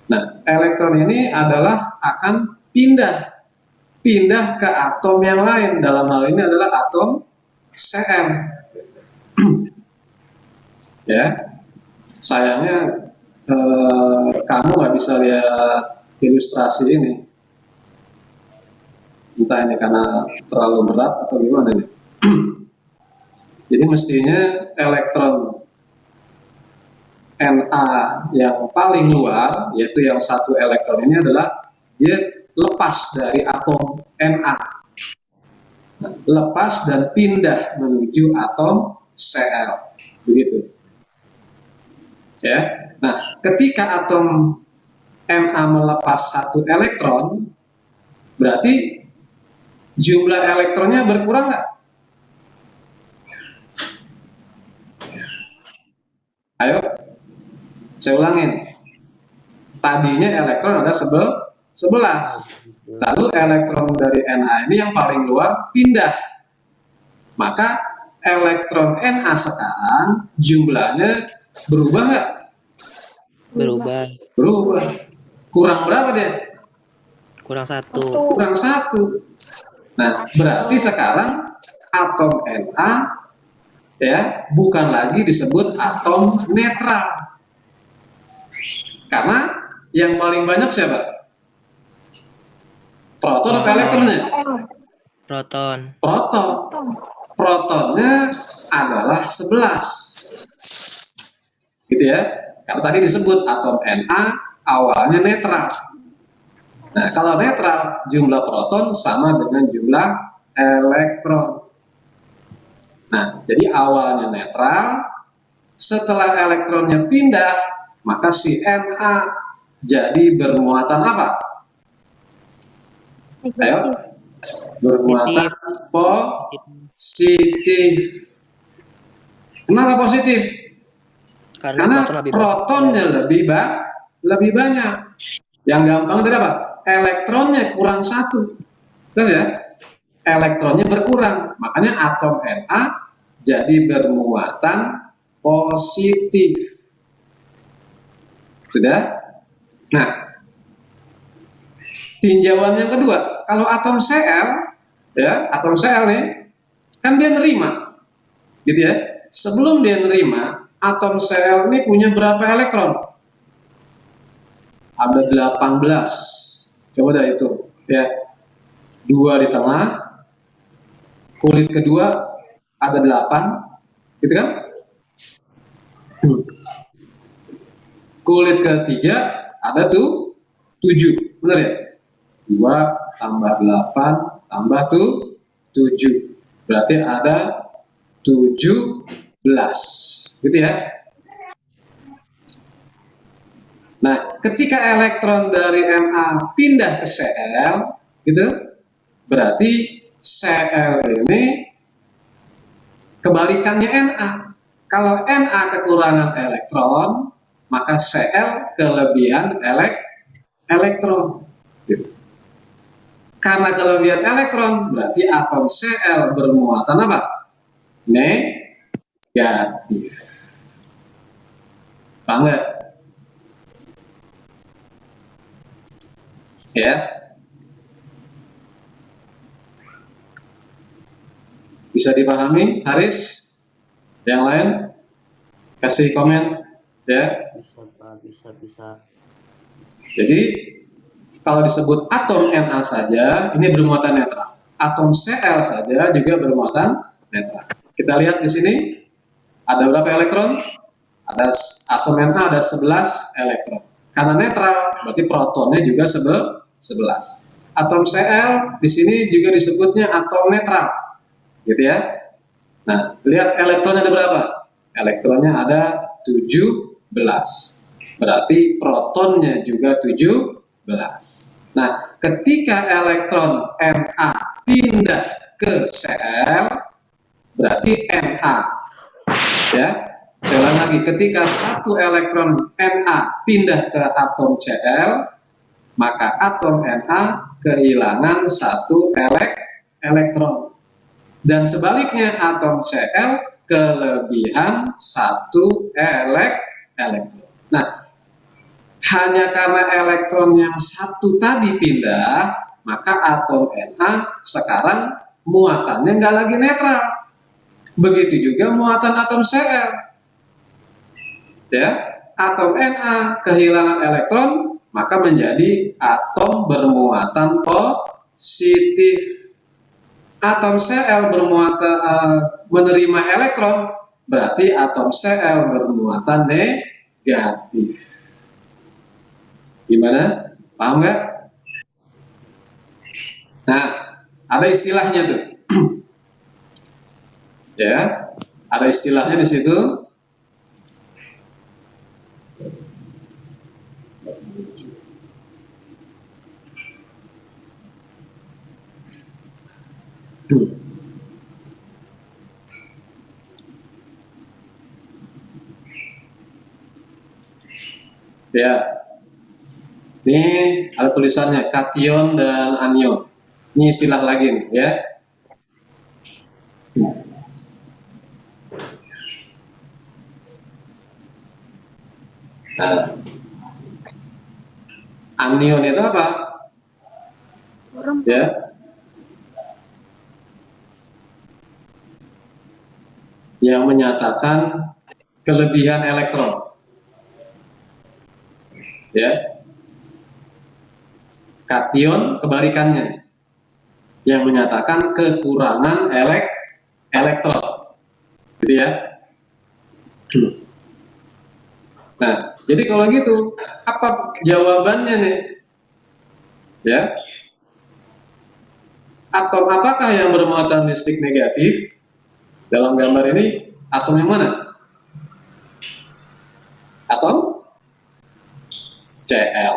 Nah, elektron ini adalah akan pindah ke atom yang lain. Dalam hal ini adalah atom Cl. Ya, sayangnya kamu nggak bisa lihat ilustrasi ini. Entah ini karena terlalu berat atau gimana nih. Jadi mestinya elektron Na yang paling luar, yaitu yang 1 elektron ini adalah dia lepas dari atom Na. Nah, lepas dan pindah menuju atom Cl. Begitu. Ya. Nah, ketika atom Na melepas 1 elektron, berarti jumlah elektronnya berkurang nggak? Ayo, saya ulangin. Tadinya elektron ada 11. Lalu elektron dari Na ini yang paling luar pindah. Maka elektron Na sekarang jumlahnya berubah nggak? Berubah. Kurang berapa dia? Kurang 1. Kurang 1. Nah, berarti sekarang atom Na ya bukan lagi disebut atom netral. Karena yang paling banyak siapa? Proton atau elektronnya? Proton. Protonnya adalah 11. Gitu ya. Karena tadi disebut atom Na awalnya netral. Nah, kalau netral jumlah proton sama dengan jumlah elektron. Nah, jadi awalnya netral, Setelah elektronnya pindah, maka si Na jadi bermuatan apa? Ayo, bermuatan positif. Kenapa positif? Karena protonnya lebih banyak. Yang gampang itu apa? Elektronnya kurang satu. Terus ya, elektronnya berkurang. Makanya atom Na jadi bermuatan positif. Sudah? Nah, tinjauan yang kedua, kalau atom Cl, ya, atom Cl nih, kan dia nerima, gitu ya. Sebelum dia nerima, atom Cl ini punya berapa elektron? Ada 18. Coba dah itu, ya. 2 di tengah, kulit kedua ada 8, gitu kan? Kulit ketiga ada tuh 7, benar ya? 2 tambah 8 tambah tuh 7, berarti ada 17, gitu ya. Nah, ketika elektron dari Na pindah ke Cl, gitu, berarti Cl ini kebalikannya Na. Kalau Na kekurangan elektron, maka Cl kelebihan elektron. Gitu. Karena kelebihan elektron, berarti atom Cl bermuatan apa? Negatif. Paham nggak? Ya. Bisa dipahami, Haris? Yang lain? Kasih komen, ya. Bisa. Jadi, kalau disebut atom Na saja, ini bermuatan netral. Atom Cl saja juga bermuatan netral. Kita lihat di sini, ada berapa elektron? Ada atom Na ada 11 elektron. Karena netral, berarti protonnya juga 11. Atom Cl di sini juga disebutnya atom netral, gitu ya. Nah, lihat elektronnya ada berapa? Elektronnya ada 17. Berarti protonnya juga 17. Nah, ketika elektron Na pindah ke Cl, berarti Na, ya. Saya ulang lagi, ketika satu elektron Na pindah ke atom Cl, maka atom Na kehilangan satu elektron. Dan sebaliknya atom Cl kelebihan satu elektron. Nah, hanya karena elektron yang satu tadi pindah, maka atom Na sekarang muatannya nggak lagi netral. Begitu juga muatan atom Cl. Ya, atom Na kehilangan elektron, maka menjadi atom bermuatan positif. Atom Cl menerima elektron, berarti atom Cl bermuatan negatif. Gimana? Paham nggak? Nah, ada istilahnya tuh. Ya, ada istilahnya di situ. Ya, ini ada tulisannya kation dan anion. Ini istilah lagi nih, ya. Nah, anion itu apa? Ya, yang menyatakan kelebihan elektron. Ya, kation kebalikannya, yang menyatakan kekurangan elektron, gitu ya. Nah, jadi kalau gitu, apa jawabannya nih? Ya, atom apakah yang bermuatan listrik negatif? Dalam gambar ini, atom yang mana? atom Cl.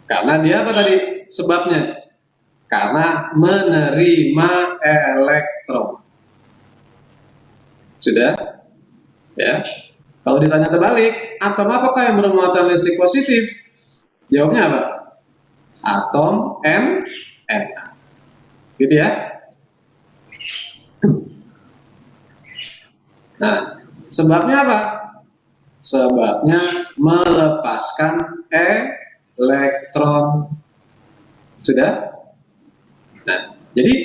Karena dia apa tadi sebabnya? Karena menerima elektron. Sudah? Ya. Kalau ditanya terbalik, atom apakah yang bermuatan listrik positif? Jawabnya apa? Atom Na. Gitu ya. Nah, sebabnya apa? Sebabnya melepaskan elektron. Sudah? Nah, jadi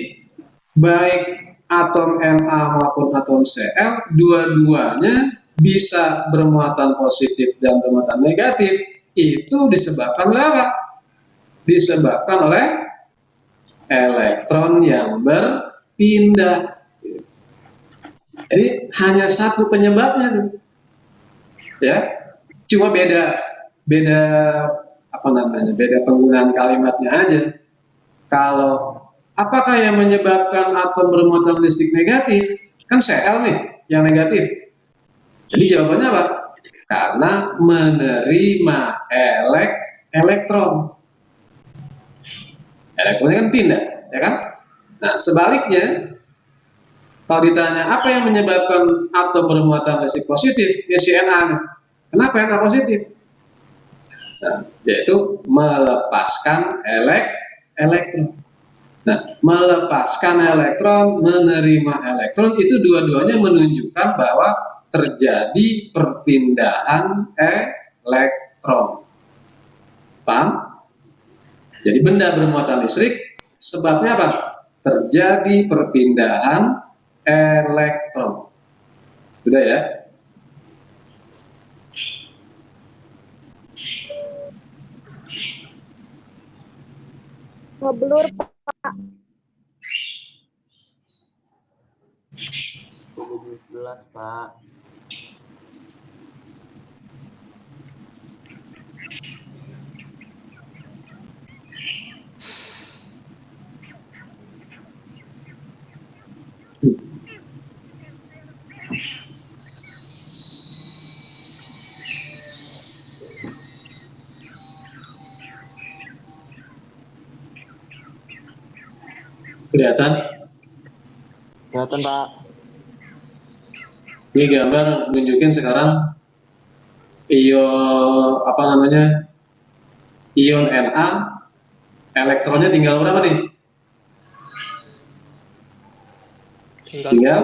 baik atom Na maupun atom Cl, dua-duanya bisa bermuatan positif dan bermuatan negatif. Itu disebabkan oleh apa? Disebabkan oleh elektron yang berpindah. Jadi hanya satu penyebabnya tuh. Ya, cuma beda apa namanya? Beda penggunaan kalimatnya aja. Kalau apakah yang menyebabkan atom bermuatan listrik negatif? Kan Cl nih yang negatif. Jadi jawabannya apa? Karena menerima elektron. Elektronnya kan pindah, ya kan? Nah, sebaliknya, kalau ditanya apa yang menyebabkan atom bermuatan listrik positif, ya si Na. Kenapa Na positif? Nah, yaitu melepaskan elektron. Nah, melepaskan elektron, menerima elektron, itu dua-duanya menunjukkan bahwa terjadi perpindahan elektron. Paham? Jadi benda bermuatan listrik, sebabnya apa? Terjadi perpindahan elektron. Sudah ya? Ngeblur. 17, Pak. Kelihatan? Kelihatan, Pak. Ini gambar nunjukin sekarang ion apa namanya? Ion Na, elektronnya tinggal berapa nih? Tinggal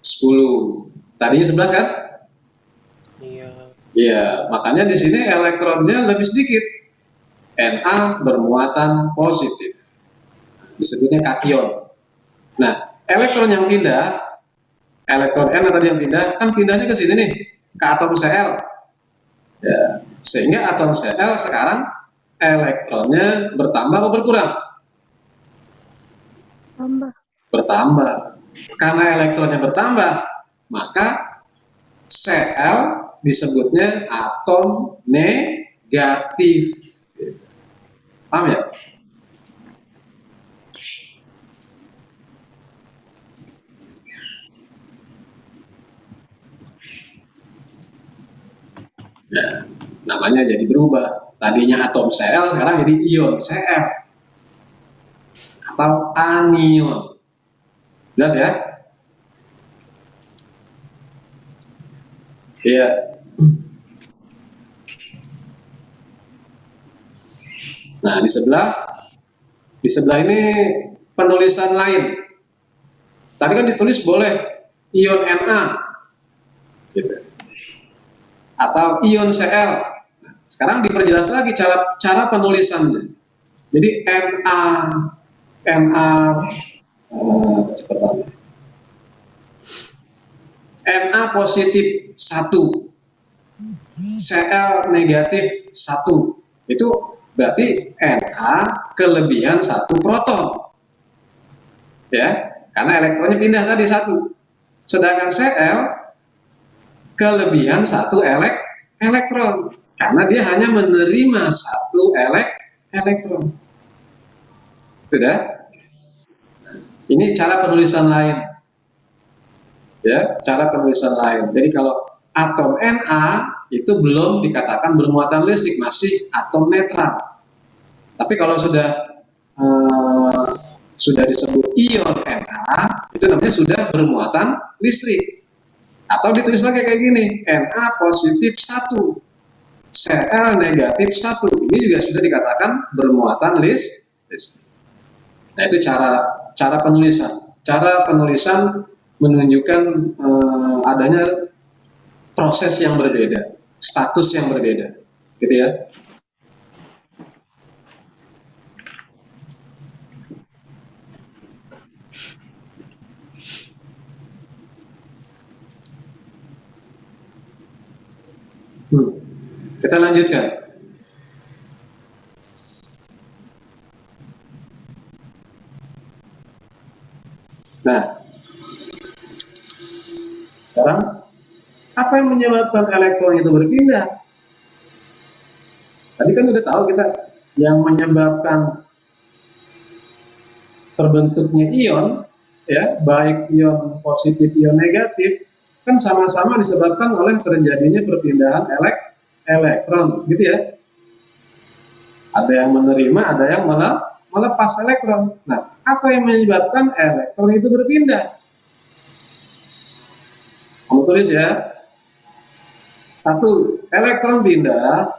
10. Tadinya 11 kan? Iya. Iya, makanya di sini elektronnya lebih sedikit. Na bermuatan positif. Disebutnya kation. Nah, elektron yang pindah, elektron Na tadi yang pindah, kan pindahnya ke sini nih, ke atom Cl. Ya, sehingga atom Cl sekarang elektronnya bertambah atau berkurang? Bertambah. Karena elektronnya bertambah, maka Cl disebutnya atom negatif. Paham ya? Ya, namanya jadi berubah. Tadinya atom Cl, sekarang jadi ion Cl atau anion. Jelas ya? Iya. Nah, di sebelah ini penulisan lain. Tadi kan ditulis boleh ion Na, gitu. Atau ion Cl. Nah, sekarang diperjelas lagi cara penulisannya. Jadi cepetan. Na positif 1, Cl negatif 1. Itu berarti Na kelebihan 1 proton. Ya, karena elektronnya pindah tadi 1. Sedangkan Cl kelebihan 1 elektron. Karena dia hanya menerima 1 elektron. Sudah? Ini cara penulisan lain. Ya, cara penulisan lain. Jadi kalau atom Na itu belum dikatakan bermuatan listrik, masih atom netral. Tapi kalau sudah disebut ion Na, itu namanya sudah bermuatan listrik. Atau ditulis lagi kayak gini, Na positif 1, Cl negatif 1. Ini juga sudah dikatakan bermuatan listrik. Nah, itu cara penulisan. Cara penulisan menunjukkan adanya proses yang berbeda, status yang berbeda, gitu ya. Kita lanjutkan. Nah, sekarang apa yang menyebabkan elektron itu berpindah? Tadi kan udah tahu kita yang menyebabkan terbentuknya ion, ya, baik ion positif, ion negatif, kan sama-sama disebabkan oleh terjadinya perpindahan elektron, gitu ya. Ada yang menerima, ada yang melepas elektron. Nah, apa yang menyebabkan elektron itu berpindah? Kamu tulis ya. 1. Elektron pindah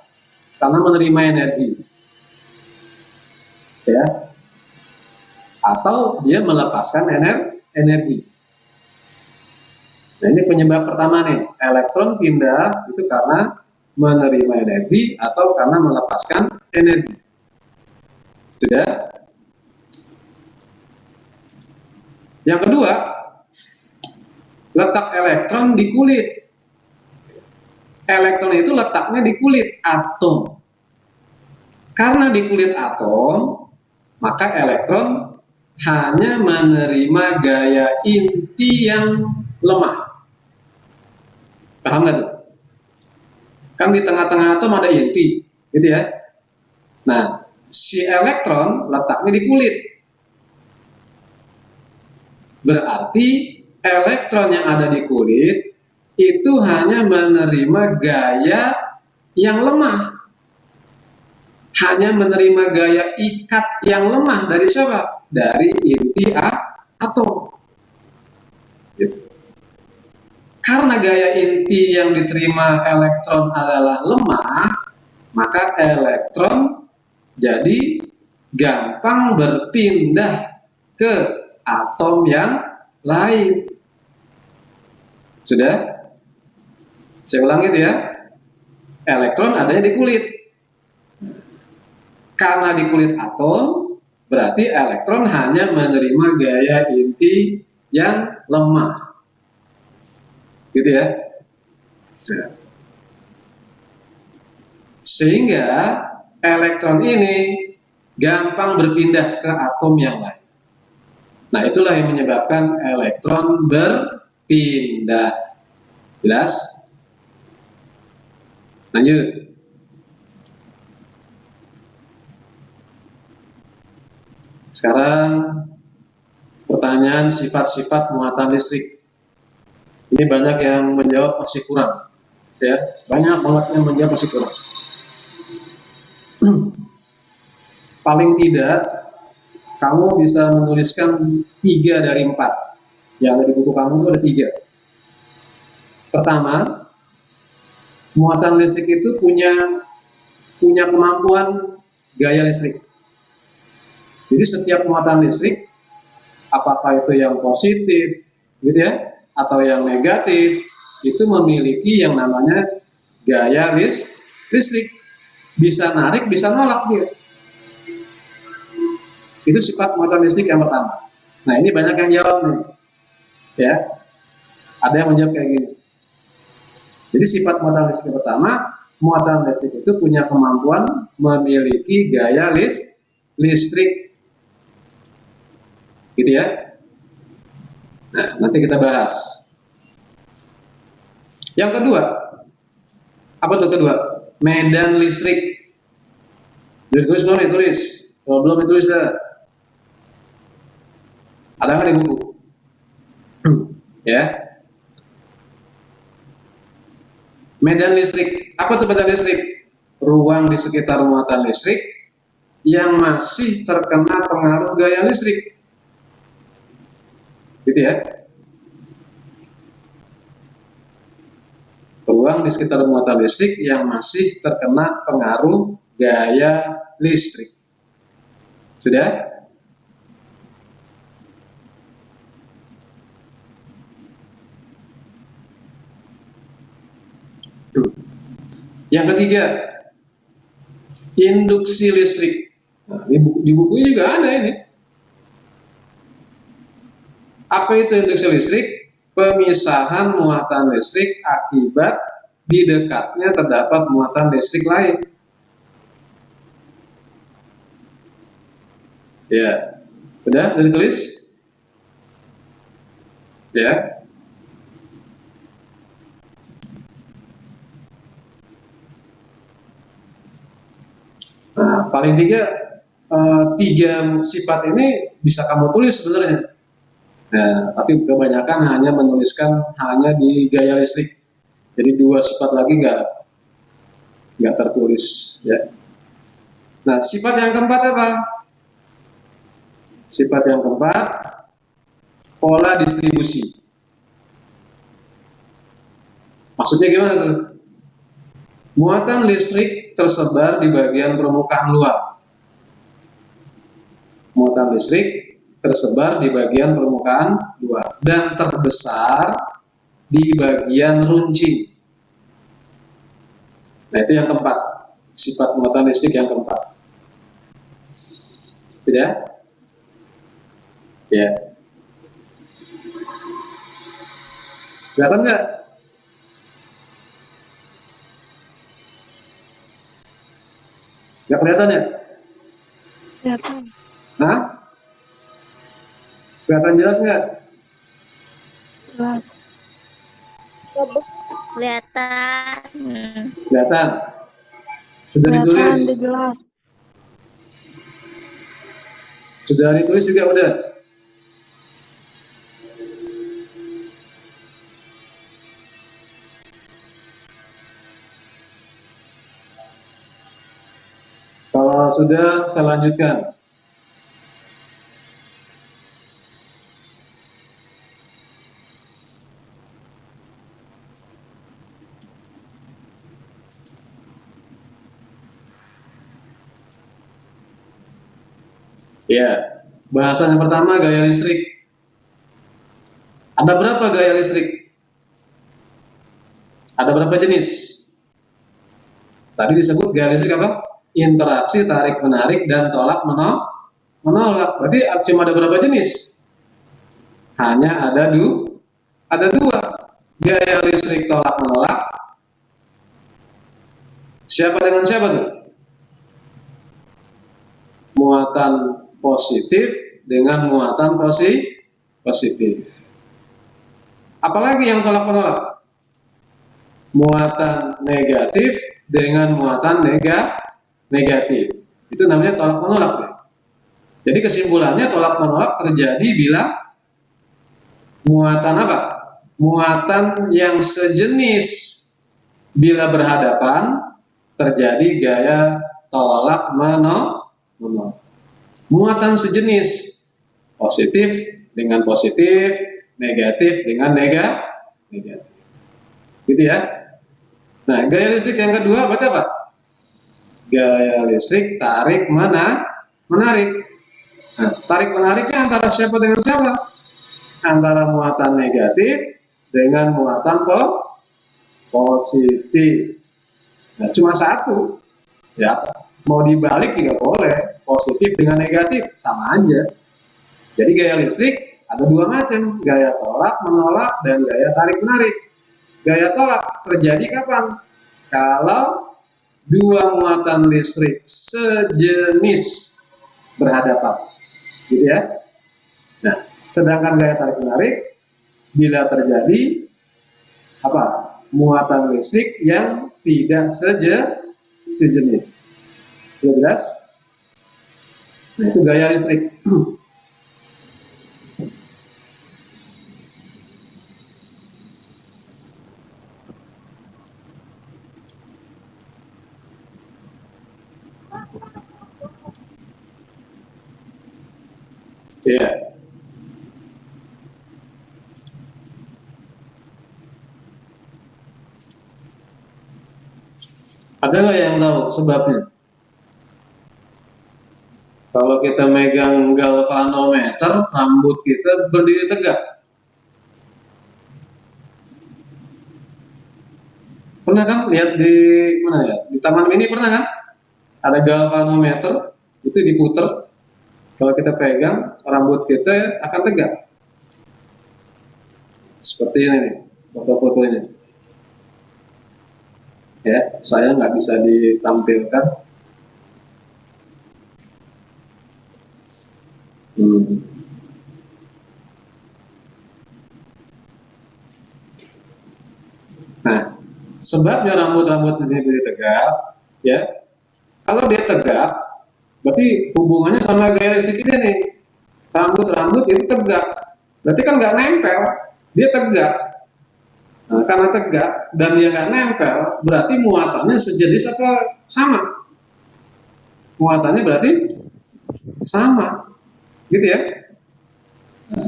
karena menerima energi, ya, atau dia melepaskan energi. Nah, ini penyebab pertama nih, elektron pindah itu karena menerima energi atau karena melepaskan energi. Sudah? Yang kedua, letak elektron di kulit. Elektron itu letaknya di kulit atom. Karena di kulit atom, maka elektron hanya menerima gaya inti yang lemah. Paham nggak tuh? Kan di tengah-tengah atom ada inti, gitu ya. Nah, si elektron letaknya di kulit. Berarti elektron yang ada di kulit itu hanya menerima gaya yang lemah. Hanya menerima gaya ikat yang lemah dari siapa? Dari inti atom. Gitu. Karena gaya inti yang diterima elektron adalah lemah, maka elektron jadi gampang berpindah ke atom yang lain. Sudah? Saya ulangi itu ya. Elektron adanya di kulit. Karena di kulit atom, berarti elektron hanya menerima gaya inti yang lemah. Gitu ya. Sehingga elektron ini gampang berpindah ke atom yang lain. Nah, itulah yang menyebabkan elektron berpindah. Jelas? Lanjut. Sekarang pertanyaan sifat-sifat muatan listrik. Ini banyak yang menjawab masih kurang, ya, banyak banget yang menjawab masih kurang. Paling tidak kamu bisa menuliskan 3 dari 4 yang ada di buku kamu itu ada 3. Pertama, muatan listrik itu punya kemampuan gaya listrik. Jadi setiap muatan listrik, apakah itu yang positif, gitu ya, atau yang negatif, itu memiliki yang namanya gaya listrik. Bisa narik, bisa nolak dia. Itu sifat muatan listrik yang pertama. Nah, ini banyak yang jawab nih, ya. Ada yang menjawab kayak gini. Jadi sifat muatan listrik yang pertama, muatan listrik itu punya kemampuan memiliki gaya listrik. Gitu ya. Nah, nanti kita bahas. Yang kedua, apa tuh kedua? Medan listrik. Ditulis belum? Ditulis. Kalau belum ditulis dah. Ada nggak di buku? Ya. Medan listrik. Apa tuh medan listrik? Ruang di sekitar muatan listrik yang masih terkena pengaruh gaya listrik. Gitu ya. Ruang di sekitar muatan listrik yang masih terkena pengaruh gaya listrik. Sudah? Yang ketiga, induksi listrik. Nah, di buku juga ada ini. Apa itu induksi listrik? Pemisahan muatan listrik akibat di dekatnya terdapat muatan listrik lain. Ya, udah ditulis? Ya. Nah, paling tiga sifat ini bisa kamu tulis sebenarnya. Nah, tapi kebanyakan hanya menuliskan hanya di gaya listrik. Jadi dua sifat lagi nggak tertulis, ya. Nah, sifat yang keempat apa? Sifat yang keempat, pola distribusi. Maksudnya gimana tuh? Muatan listrik tersebar di bagian permukaan luar. Muatan listrik tersebar di bagian permukaan luar dan terbesar di bagian runcing. Nah, itu yang keempat, sifat muatan listrik yang keempat. Tidak? Ya. Kelihatan nggak? Nggak kelihatan ya? Kelihatan. Nah? Kelihatan jelas nggak? Jelas. Kelihatan. Kelihatan? Sudah Kelihatan, ditulis? udah jelas. Sudah ditulis juga udah? Kalau sudah, saya lanjutkan. Ya, bahasan yang pertama gaya listrik. Ada berapa gaya listrik? Ada berapa jenis? Tadi disebut gaya listrik apa? Interaksi tarik-menarik dan tolak-menolak. Berarti cuma ada berapa jenis? Hanya ada dua. Gaya listrik tolak-menolak. Siapa dengan siapa tuh? Muatan positif dengan muatan positif. Apalagi yang tolak-menolak? Muatan negatif dengan muatan negatif. Itu namanya tolak-menolak. Jadi kesimpulannya tolak-menolak terjadi bila muatan apa? Muatan yang sejenis bila berhadapan terjadi gaya tolak-menolak. Muatan sejenis, positif dengan positif, negatif dengan negatif. Gitu ya. Nah, gaya listrik yang kedua berarti apa? Gaya listrik menarik. Nah, tarik menariknya antara siapa dengan siapa? Antara muatan negatif dengan muatan positif. Nah, cuma satu. Ya, mau dibalik juga boleh. Positif dengan negatif sama aja. Jadi gaya listrik ada dua macam, gaya tolak menolak dan gaya tarik menarik. Gaya tolak terjadi kapan? Kalau dua muatan listrik sejenis berhadapan, gitu ya. Nah, sedangkan gaya tarik menarik bila terjadi apa? Muatan listrik yang tidak sejenis. Sudah jelas? Nah, itu gaya listrik. Iya. Ada nggak yang tahu sebabnya? Kalau kita megang galvanometer, rambut kita berdiri tegak. Pernah kan lihat di mana ya? Di Taman Mini pernah kan? Ada galvanometer, itu diputer. Kalau kita pegang, rambut kita akan tegak. Seperti ini nih, foto-fotonya. Ya, saya nggak bisa ditampilkan. Nah, sebabnya rambut-rambut ini berdiri tegak, ya. Kalau dia tegak, berarti hubungannya sama gaya listrik ini nih. Rambut-rambut itu tegak, berarti kan nggak nempel, dia tegak. Nah, karena tegak dan dia nggak nempel, berarti muatannya sejenis atau sama? Muatannya berarti sama, gitu ya.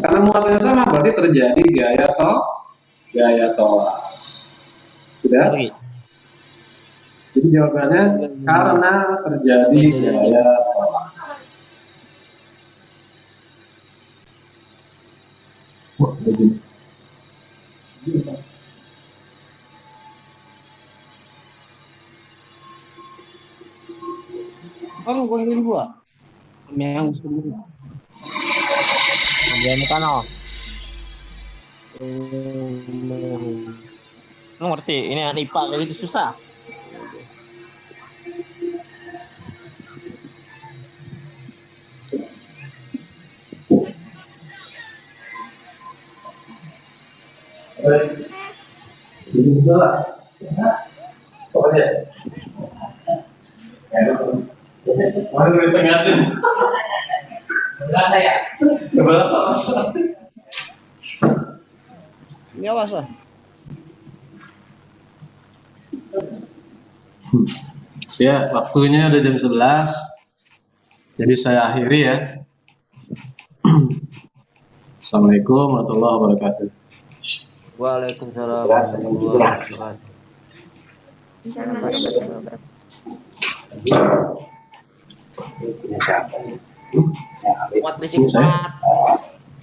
Karena muatannya sama, berarti terjadi gaya tolak. Sudah? Jadi jawabannya karena terjadi gaya tolak. Wah, begini. Kamu kuliah gua. Yang sendiri. Dia makan oh. Lu ngerti? Ini anak IPA kayak gitu susah. Ini apa sih? Ya, waktunya udah jam 11. Jadi saya akhiri ya. Assalamualaikum warahmatullahi wabarakatuh. Waalaikumsalam warahmatullahi wabarakatuh. Kuat berisik kuat.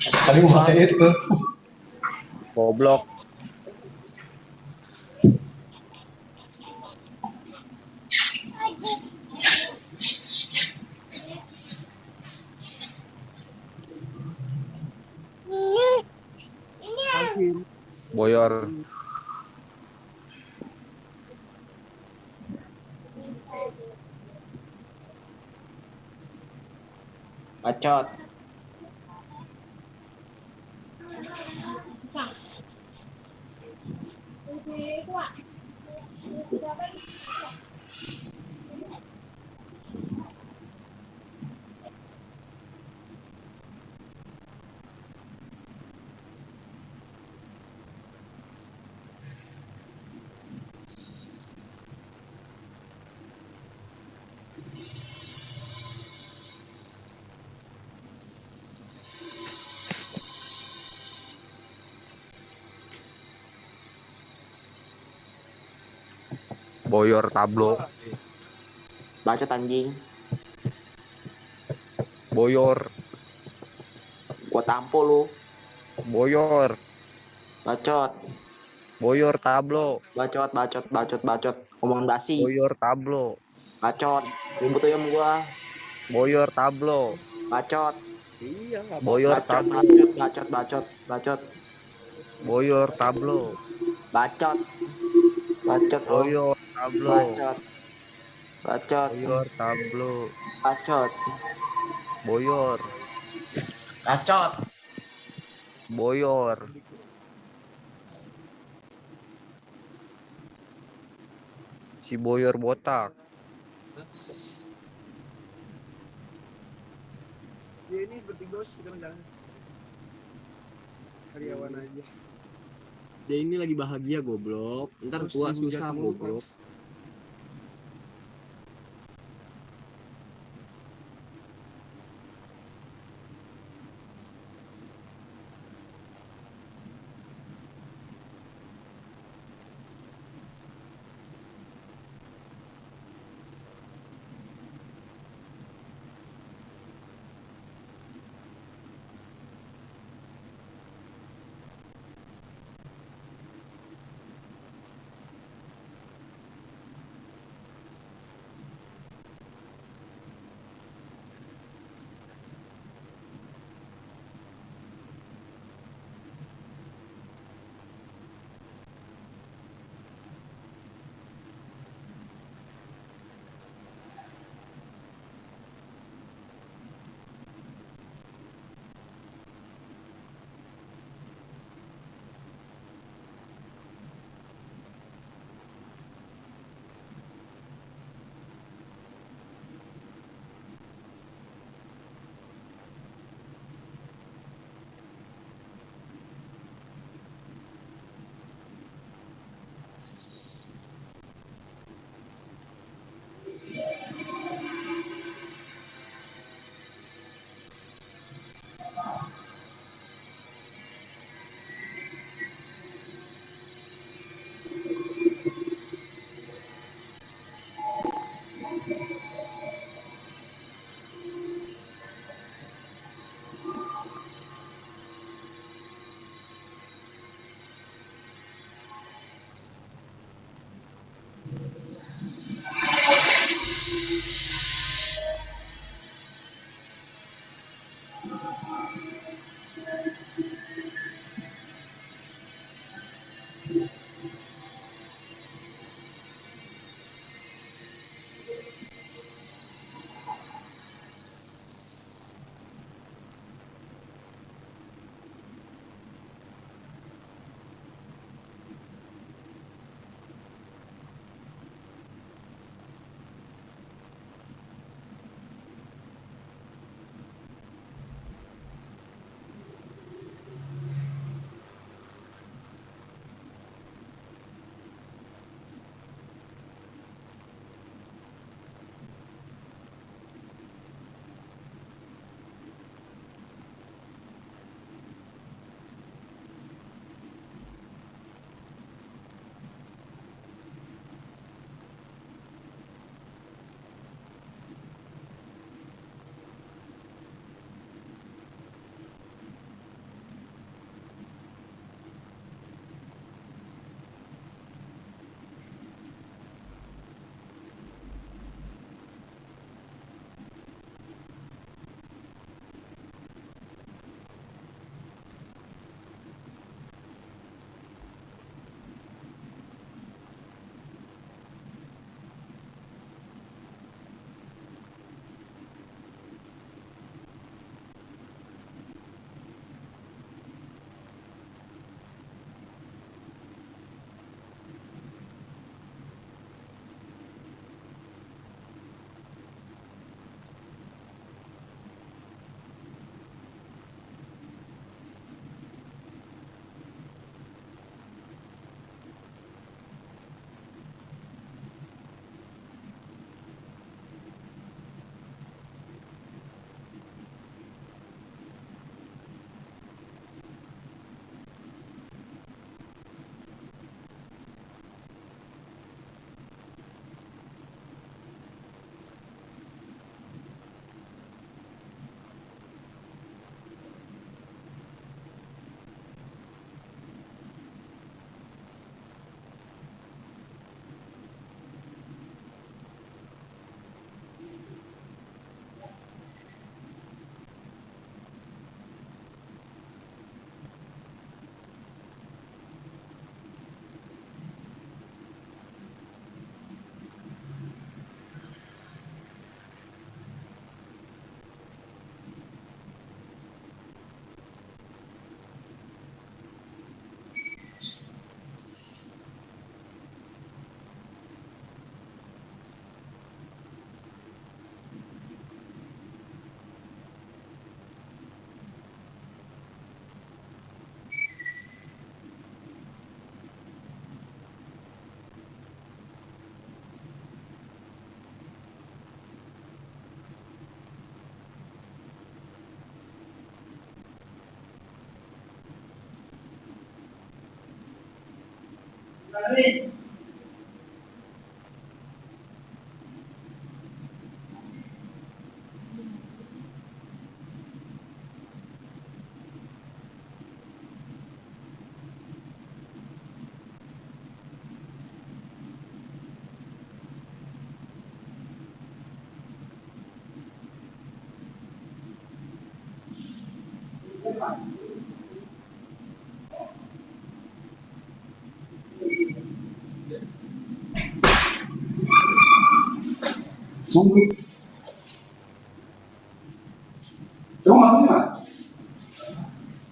Tadi mau pakai itu. Goblok. Boyor. Bacot. Boyor tablo. Bacot anjing. Boyor. Gua tampol lu. Boyor. Bacot. Boyor tablo. Bacot. Omongan basi. Boyor tablo. Bacot. Ribut aja sama gua. Boyor tablo. Bacot. Iya, boyor tablo. Bacot. Boyor tablo. Bacot. Oh. Boyor tablo. Bacot. Boyor tablo. Bacot. Boyor. Bacot. Boyor. Si Boyor botak. Ya ini seperti bos, kita jangan karyawan aja. Dia ini lagi bahagia goblok. Ntar tua susah goblok.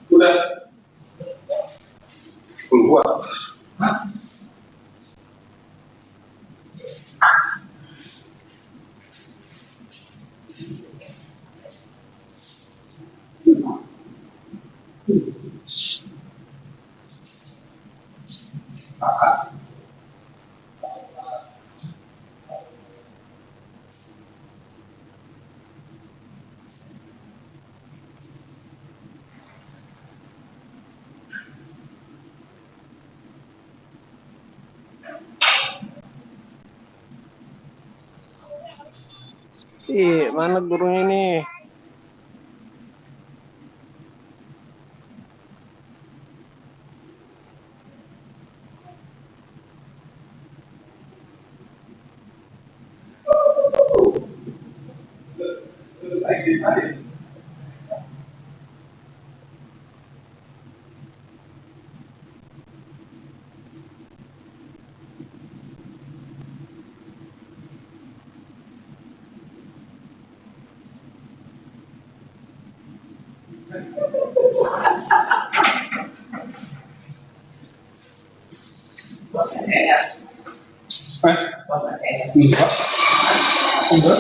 Udah keluar. Mana gurunya nih? Enggak. Enggak.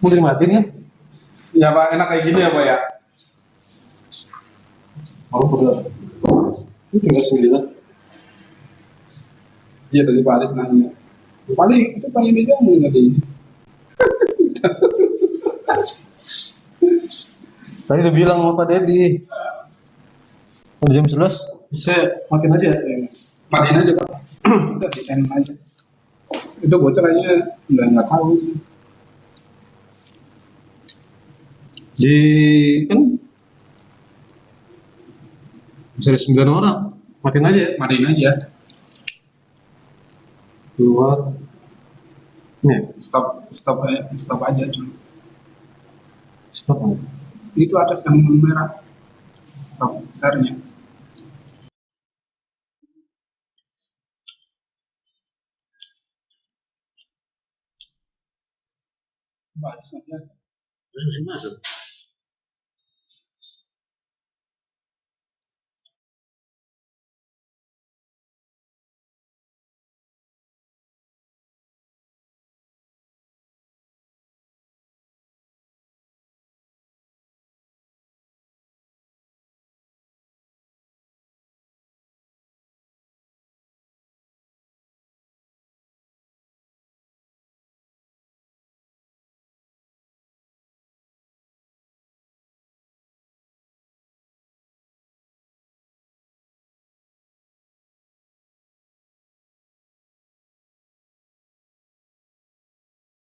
Mau dimatiin ya? Ya Pak, enak kayak gini ya Pak ya? Oh, udah. Ini tinggal 9. Iya tadi Pak Aris nanya. Paling itu pengen dia ngomongin tadi. Tadi udah bilang sama Pak Dedi. Udah jam 11, bisa matiin aja. Matiin aja Pak. Udah di end aja. Itu bocor aja, nggak tahu. Di kan bisa ada 9 orang, matiin aja. Keluar. Nih, stop aja dulu. Stop aja. Itu atas yang merah. Stop share-nya. Masih ada. Terus masih masuk.